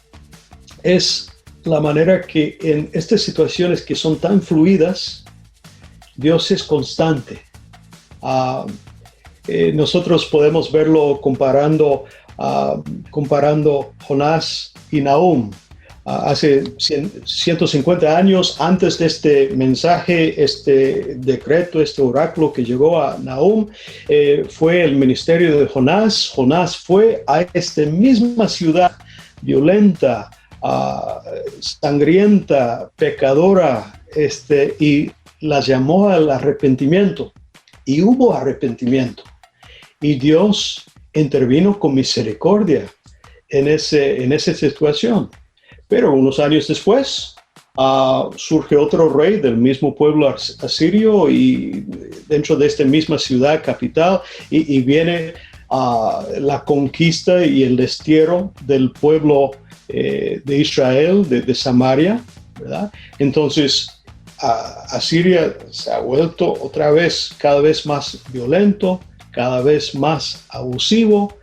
es la manera que en estas situaciones que son tan fluidas, Dios es constante. Nosotros podemos verlo comparando Jonás y Nahum. Hace 150 años antes de este mensaje, este decreto, este oráculo que llegó a Nahum, fue el ministerio de Jonás. Jonás fue a esta misma ciudad violenta, sangrienta, pecadora, y las llamó al arrepentimiento. Y hubo arrepentimiento. Y Dios intervino con misericordia en esa situación. Pero unos años después surge otro rey del mismo pueblo asirio y dentro de esta misma ciudad capital y viene la conquista y el destierro del pueblo de Israel, de Samaria, ¿verdad? Entonces Asiria se ha vuelto otra vez cada vez más violento, cada vez más abusivo,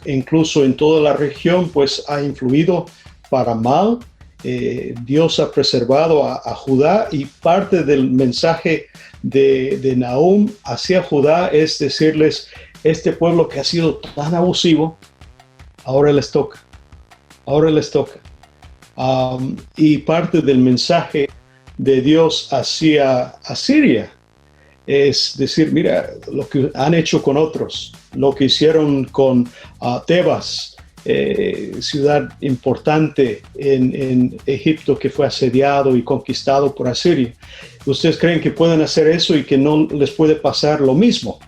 incluso en toda la región pues ha influido para mal. Dios ha preservado a Judá y parte del mensaje de Nahum hacia Judá es decirles, este pueblo que ha sido tan abusivo, ahora les toca. Y parte del mensaje de Dios hacia Asiria es decir, mira, lo que han hecho con otros, lo que hicieron con Tebas, ciudad importante en Egipto que fue asediado y conquistado por Asiria. ¿Ustedes creen que pueden hacer eso y que no les puede pasar lo mismo?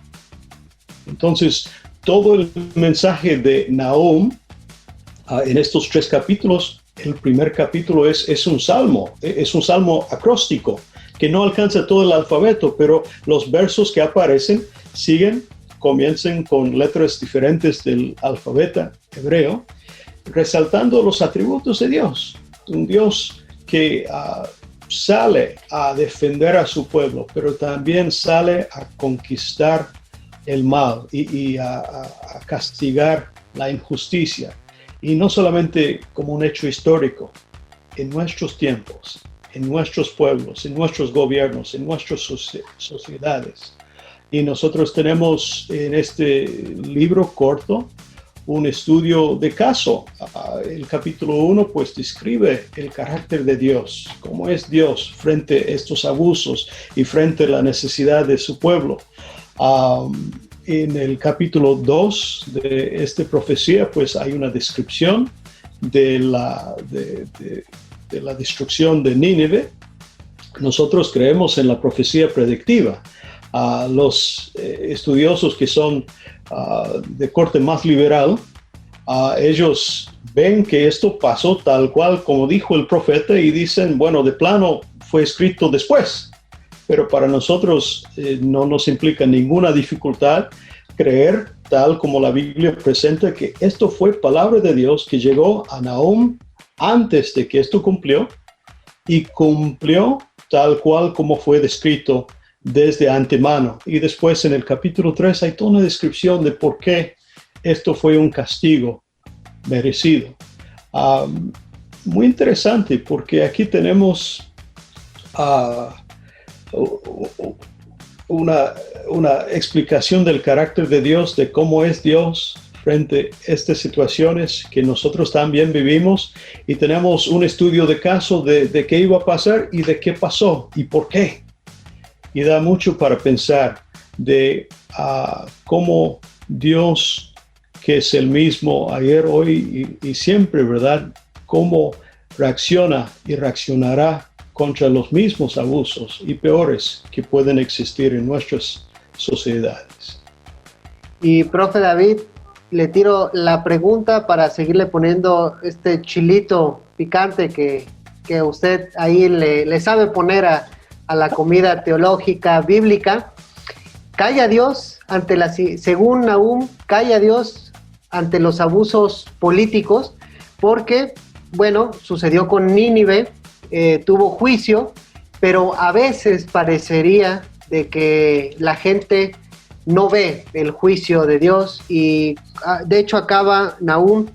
Entonces, todo el mensaje de Nahum en estos 3 capítulos, el primer capítulo es un salmo acróstico que no alcanza todo el alfabeto, pero los versos que aparecen comienzan con letras diferentes del alfabeto hebreo, resaltando los atributos de Dios. Un Dios que sale a defender a su pueblo, pero también sale a conquistar el mal y a castigar la injusticia. Y no solamente como un hecho histórico, en nuestros tiempos, en nuestros pueblos, en nuestros gobiernos, en nuestras sociedades. Y nosotros tenemos en este libro corto un estudio de caso. El capítulo 1 pues describe el carácter de Dios, cómo es Dios frente a estos abusos y frente a la necesidad de su pueblo. En el capítulo 2 de esta profecía pues hay una descripción de la destrucción de Nínive. Nosotros creemos en la profecía predictiva. Los estudiosos que son de corte más liberal, ellos ven que esto pasó tal cual como dijo el profeta y dicen, bueno, de plano fue escrito después, pero para nosotros no nos implica ninguna dificultad creer, tal como la Biblia presenta, que esto fue palabra de Dios que llegó a Nahum antes de que esto cumplió, y cumplió tal cual como fue descrito desde antemano. Y después en el capítulo 3 hay toda una descripción de por qué esto fue un castigo merecido. Muy interesante, porque aquí tenemos una explicación del carácter de Dios, de cómo es Dios frente a estas situaciones que nosotros también vivimos, y tenemos un estudio de caso de qué iba a pasar y de qué pasó y por qué. Y da mucho para pensar de cómo Dios, que es el mismo ayer, hoy y siempre, ¿verdad? Cómo reacciona y reaccionará contra los mismos abusos y peores que pueden existir en nuestras sociedades. Y profe David, le tiro la pregunta para seguirle poniendo este chilito picante que usted ahí le sabe poner a la comida teológica bíblica. ¿Calla Dios ante según Nahum, calla Dios ante los abusos políticos? Porque, bueno, sucedió con Nínive, tuvo juicio, pero a veces parecería de que la gente no ve el juicio de Dios, y de hecho acaba Nahum,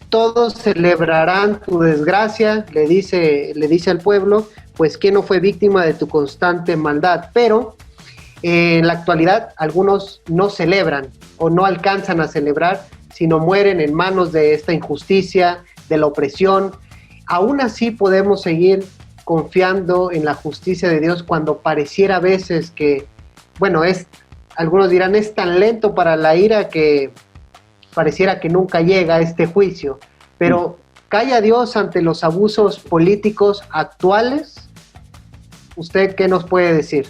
todos celebrarán tu desgracia, le dice al pueblo, pues ¿quién no fue víctima de tu constante maldad? Pero en la actualidad algunos no celebran o no alcanzan a celebrar, sino mueren en manos de esta injusticia, de la opresión. Aún así podemos seguir confiando en la justicia de Dios cuando pareciera a veces que, bueno, algunos dirán, es tan lento para la ira que pareciera que nunca llega a este juicio. Pero ¿calla Dios ante los abusos políticos actuales? ¿Usted qué nos puede decir?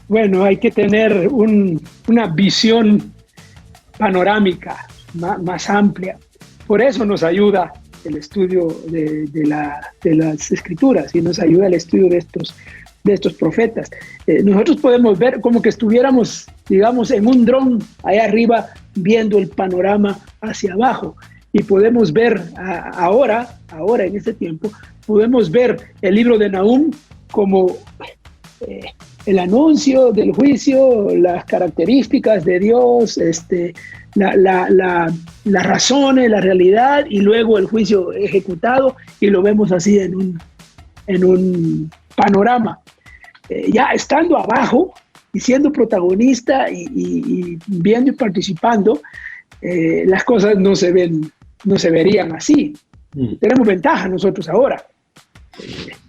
Bueno, hay que tener una visión panorámica más amplia. Por eso nos ayuda el estudio de las Escrituras, y nos ayuda el estudio de estos profetas. Nosotros podemos ver como que estuviéramos, digamos, en un dron allá arriba viendo el panorama hacia abajo, y podemos ver ahora en este tiempo, podemos ver el libro de Nahum como el anuncio del juicio, las características de Dios, las razones, la realidad, y luego el juicio ejecutado, y lo vemos así en un panorama. Ya estando abajo y siendo protagonista y viendo y participando, las cosas no se verían así. Tenemos ventaja nosotros ahora.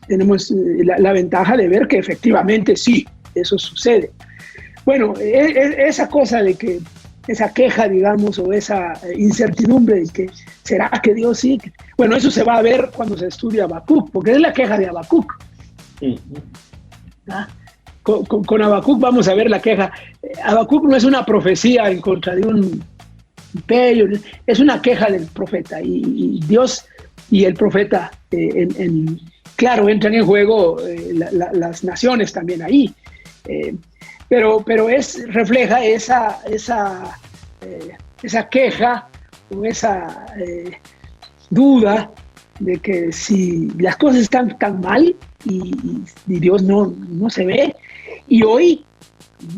Tenemos la ventaja de ver que efectivamente sí, eso sucede. Bueno, esa cosa de que, esa queja, digamos, o esa incertidumbre de que ¿será que Dios sí? Bueno, eso se va a ver cuando se estudia Habacuc, porque es la queja de Habacuc. Con Habacuc vamos a ver la queja. Habacuc no es una profecía en contra de un imperio, es una queja del profeta, y Dios y el profeta, claro, entran en juego las naciones también ahí, pero refleja esa queja o esa duda de que si las cosas están tan mal y Dios no se ve. Y hoy,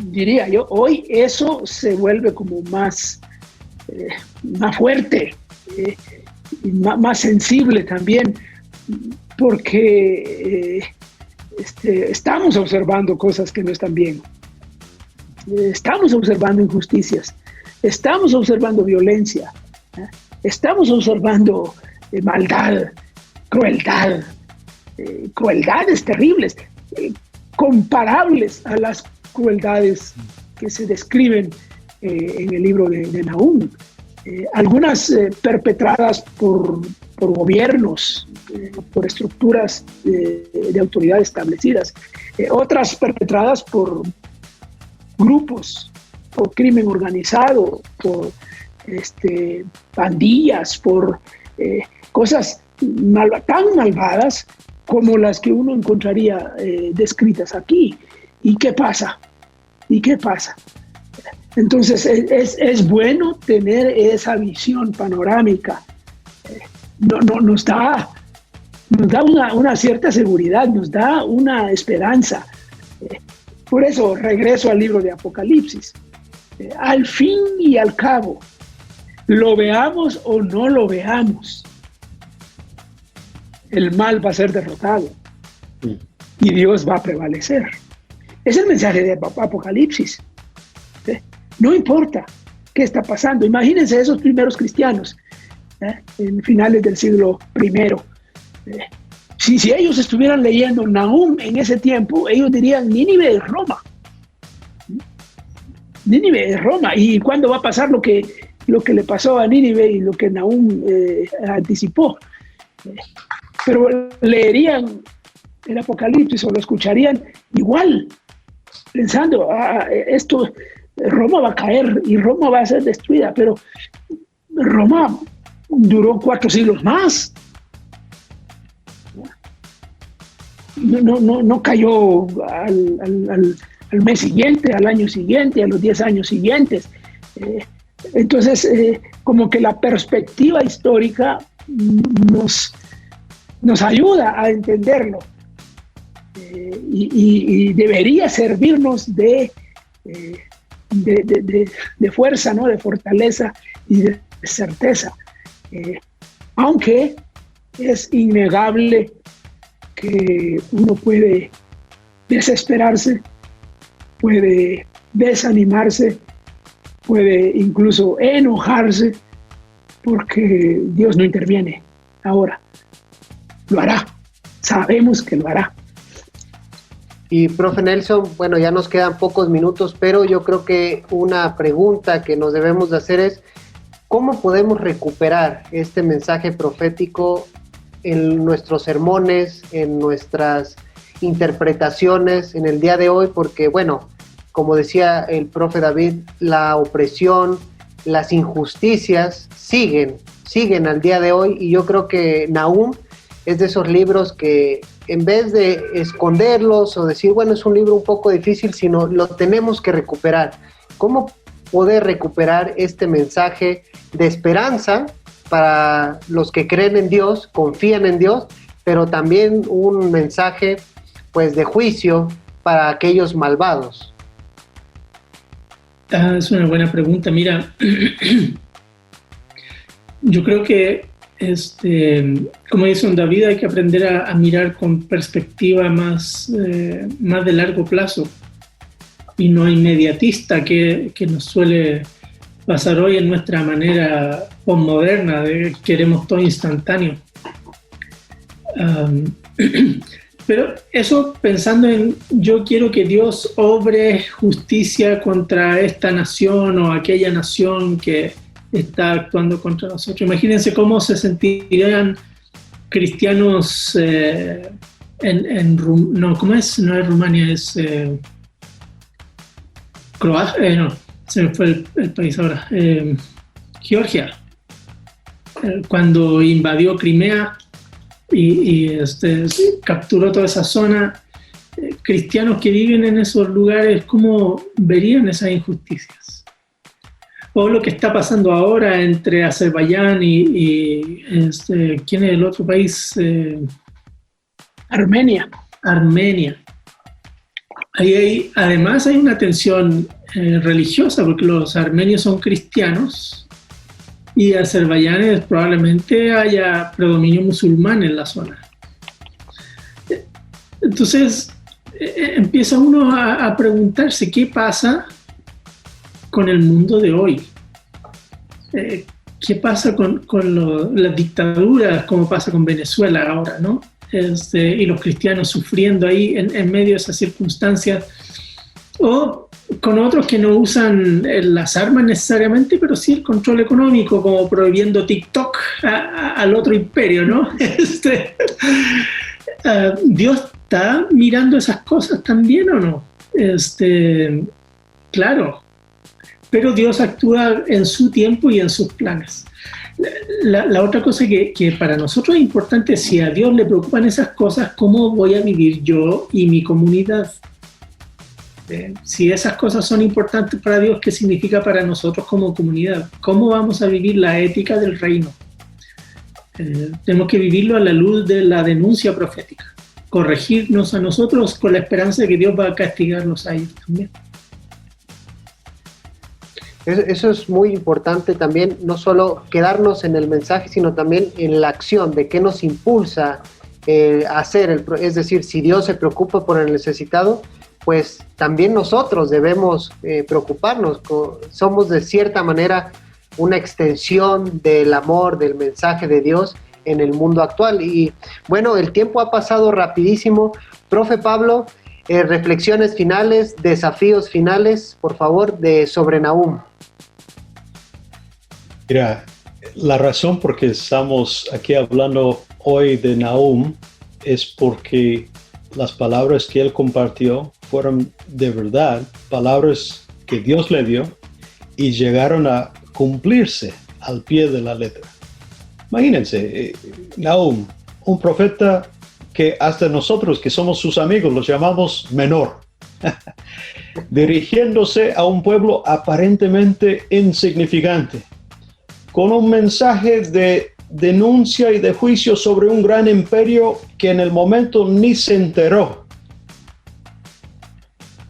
diría yo, hoy eso se vuelve como más fuerte, más sensible también, porque estamos observando cosas que no están bien. Estamos observando injusticias, estamos observando violencia, estamos observando maldad, crueldades terribles, comparables a las crueldades que se describen en el libro de Nahum. Algunas perpetradas por gobiernos, por estructuras de autoridad establecidas, otras perpetradas por grupos, por crimen organizado, por pandillas, por cosas tan malvadas como las que uno encontraría descritas aquí. ¿Y qué pasa? ¿Y qué pasa? Entonces es bueno tener esa visión panorámica. Nos da una cierta seguridad, nos da una esperanza. Por eso regreso al libro de Apocalipsis. Al fin y al cabo, lo veamos o no lo veamos, el mal va a ser derrotado y Dios va a prevalecer. Es el mensaje de Apocalipsis. No importa qué está pasando. Imagínense esos primeros cristianos en finales del siglo I. Si ellos estuvieran leyendo Nahum en ese tiempo, ellos dirían: Nínive es Roma. Nínive es Roma. ¿Y cuándo va a pasar lo que le pasó a Nínive y lo que Nahum anticipó? Pero leerían el Apocalipsis o lo escucharían igual, pensando: Roma va a caer y Roma va a ser destruida. Pero Roma duró 4 siglos más. No cayó al mes siguiente, al año siguiente, a los 10 años siguientes. Entonces, como que la perspectiva histórica nos ayuda a entenderlo y debería servirnos de fuerza, ¿no? De fortaleza y de certeza. Aunque es innegable que uno puede desesperarse, puede desanimarse, puede incluso enojarse porque Dios no interviene ahora. Lo hará, sabemos que lo hará. Y profe Nelson, bueno, ya nos quedan pocos minutos, pero yo creo que una pregunta que nos debemos de hacer es: ¿cómo podemos recuperar este mensaje profético en nuestros sermones, en nuestras interpretaciones en el día de hoy? Porque, bueno, como decía el profe David, la opresión, las injusticias siguen al día de hoy, y yo creo que Nahum es de esos libros que, en vez de esconderlos o decir, bueno, es un libro un poco difícil, sino lo tenemos que recuperar. ¿Cómo poder recuperar este mensaje de esperanza para los que creen en Dios, confían en Dios, pero también un mensaje, pues, de juicio para aquellos malvados? Es una buena pregunta. Mira, yo creo que como dice don David, hay que aprender a mirar con perspectiva más de largo plazo y no inmediatista que nos suele pasar hoy en nuestra manera postmoderna de queremos todo instantáneo. Pero eso pensando en yo quiero que Dios obre justicia contra esta nación o aquella nación que está actuando contra nosotros. Imagínense cómo se sentirían cristianos ¿cómo es? No es Rumania, es Croacia, no, se me fue el país ahora, Georgia, cuando invadió Crimea y capturó toda esa zona. Cristianos que viven en esos lugares, ¿cómo verían esas injusticias? O lo que está pasando ahora entre Azerbaiyán y ¿quién es el otro país? Armenia. Además hay una tensión religiosa, porque los armenios son cristianos y Azerbaiyán probablemente haya predominio musulmán en la zona. Entonces empieza uno a preguntarse qué pasa con el mundo de hoy. ¿Qué pasa con las dictaduras, como pasa con Venezuela ahora, ¿no? Y los cristianos sufriendo ahí en medio de esas circunstancias, o con otros que no usan las armas necesariamente, pero sí el control económico, como prohibiendo TikTok al otro imperio, ¿no? ¿Dios está mirando esas cosas también o no? Claro, pero Dios actúa en su tiempo y en sus planes. La otra cosa que para nosotros es importante, si a Dios le preocupan esas cosas, ¿cómo voy a vivir yo y mi comunidad? Si esas cosas son importantes para Dios, ¿qué significa para nosotros como comunidad? ¿Cómo vamos a vivir la ética del reino? Tenemos que vivirlo a la luz de la denuncia profética, corregirnos a nosotros con la esperanza de que Dios va a castigarlos a ellos también. Eso es muy importante también, no solo quedarnos en el mensaje, sino también en la acción, de qué nos impulsa a hacer, es decir, si Dios se preocupa por el necesitado, pues también nosotros debemos preocuparnos. Somos de cierta manera una extensión del amor, del mensaje de Dios en el mundo actual. Y bueno, el tiempo ha pasado rapidísimo. Profe Pablo, reflexiones finales, desafíos finales, por favor, sobre Nahum. Mira, la razón por qué estamos aquí hablando hoy de Nahum es porque las palabras que él compartió fueron de verdad palabras que Dios le dio y llegaron a cumplirse al pie de la letra. Imagínense, Nahum, un profeta que hasta nosotros que somos sus amigos los llamamos menor, dirigiéndose a un pueblo aparentemente insignificante, con un mensaje de denuncia y de juicio sobre un gran imperio que en el momento ni se enteró.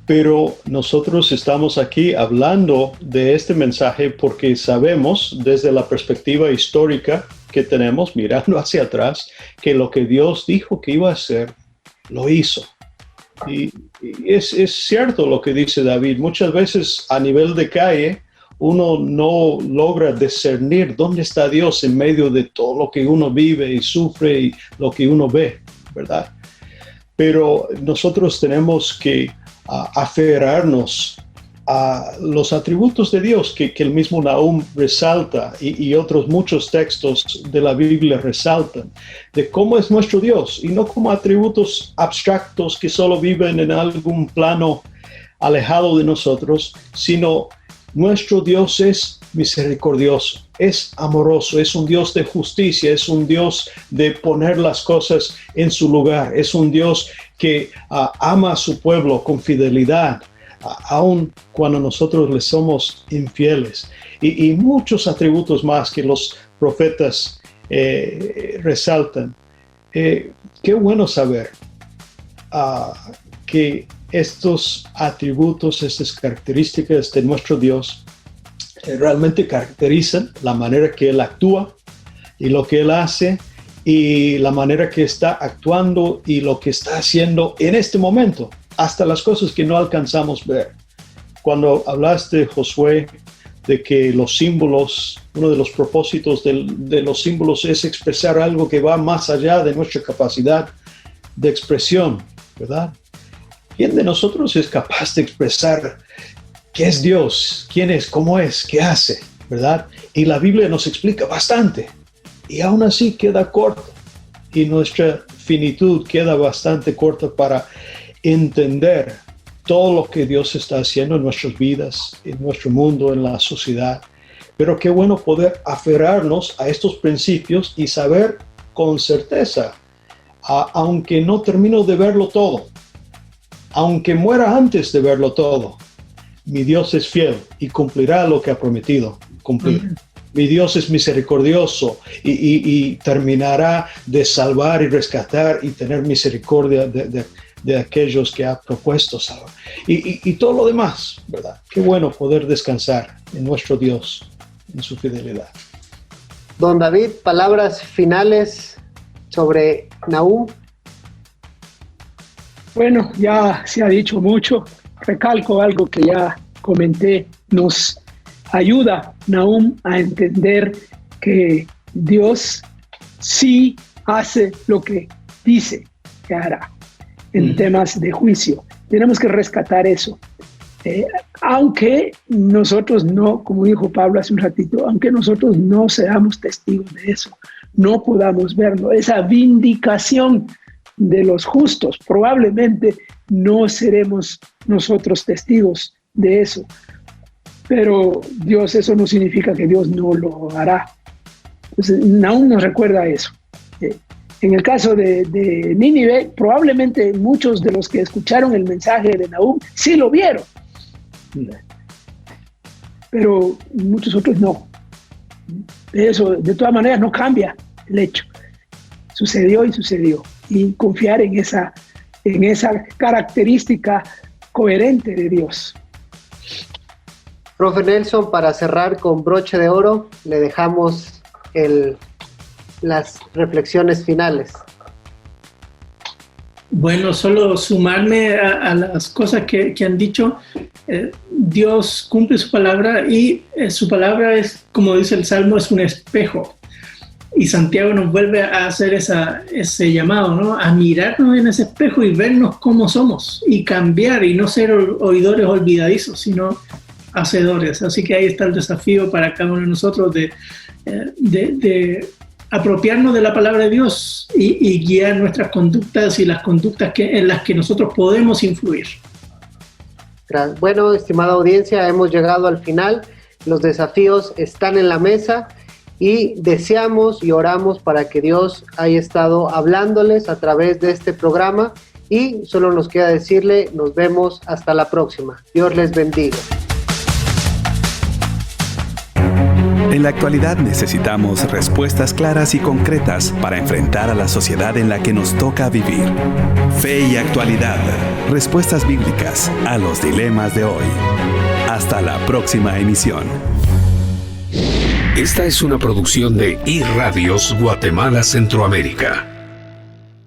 Pero nosotros estamos aquí hablando de este mensaje porque sabemos desde la perspectiva histórica que tenemos, mirando hacia atrás, que lo que Dios dijo que iba a hacer, lo hizo. Y es cierto lo que dice David. Muchas veces a nivel de calle, uno no logra discernir dónde está Dios en medio de todo lo que uno vive y sufre y lo que uno ve, ¿verdad? Pero nosotros tenemos que aferrarnos a los atributos de Dios que el mismo Nahum resalta y otros muchos textos de la Biblia resaltan, de cómo es nuestro Dios y no como atributos abstractos que solo viven en algún plano alejado de nosotros, sino nuestro Dios es misericordioso, es amoroso, es un Dios de justicia, es un Dios de poner las cosas en su lugar, es un Dios que ama a su pueblo con fidelidad, aun cuando nosotros le somos infieles, y muchos atributos más que los profetas resaltan. Qué bueno saber que estos atributos, estas características de nuestro Dios realmente caracterizan la manera que Él actúa y lo que Él hace y la manera que está actuando y lo que está haciendo en este momento, hasta las cosas que no alcanzamos a ver. Cuando hablaste, Josué, de que los símbolos, uno de los propósitos de los símbolos es expresar algo que va más allá de nuestra capacidad de expresión, ¿verdad? ¿Quién de nosotros es capaz de expresar qué es Dios, quién es, cómo es, qué hace, ¿verdad? Y la Biblia nos explica bastante, y aún así queda corto, y nuestra finitud queda bastante corta para entender todo lo que Dios está haciendo en nuestras vidas, en nuestro mundo, en la sociedad. Pero qué bueno poder aferrarnos a estos principios y saber con certeza, aunque no termino de verlo todo, aunque muera antes de verlo todo, mi Dios es fiel y cumplirá lo que ha prometido cumplir. Mi Dios es misericordioso y terminará de salvar y rescatar y tener misericordia de aquellos que ha propuesto salvar. Y todo lo demás, ¿verdad? Qué bueno poder descansar en nuestro Dios, en su fidelidad. Don David, palabras finales sobre Nahum. Bueno, ya se ha dicho mucho. Recalco algo que ya comenté. Nos ayuda Nahum a entender que Dios sí hace lo que dice que hará en temas de juicio. Tenemos que rescatar eso. Aunque nosotros no, como dijo Pablo hace un ratito, aunque nosotros no seamos testigos de eso, no podamos verlo, esa vindicación de los justos, probablemente no seremos nosotros testigos de eso, pero Dios, eso no significa que Dios no lo hará. Entonces, Nahum nos recuerda eso, En el caso de Nínive, probablemente muchos de los que escucharon el mensaje de Nahum sí lo vieron, pero muchos otros no. Eso, de todas maneras, no cambia el hecho. Sucedió y sucedió. Y confiar en esa característica coherente de Dios. Profe Nelson, para cerrar con broche de oro, le dejamos las reflexiones finales. Bueno, solo sumarme a las cosas que han dicho. Dios cumple su palabra y su palabra es, como dice el Salmo, es un espejo. Y Santiago nos vuelve a hacer ese llamado, ¿no? A mirarnos en ese espejo y vernos cómo somos y cambiar y no ser oidores olvidadizos, sino hacedores. Así que ahí está el desafío para cada uno de nosotros de apropiarnos de la palabra de Dios y guiar nuestras conductas y las conductas en las que nosotros podemos influir. Bueno, estimada audiencia, hemos llegado al final. Los desafíos están en la mesa y deseamos y oramos para que Dios haya estado hablándoles a través de este programa y solo nos queda decirle, nos vemos hasta la próxima. Dios les bendiga. En la actualidad necesitamos respuestas claras y concretas para enfrentar a la sociedad en la que nos toca vivir. Fe y actualidad. Respuestas bíblicas a los dilemas de hoy. Hasta la próxima emisión. Esta es una producción de iRadios Guatemala Centroamérica.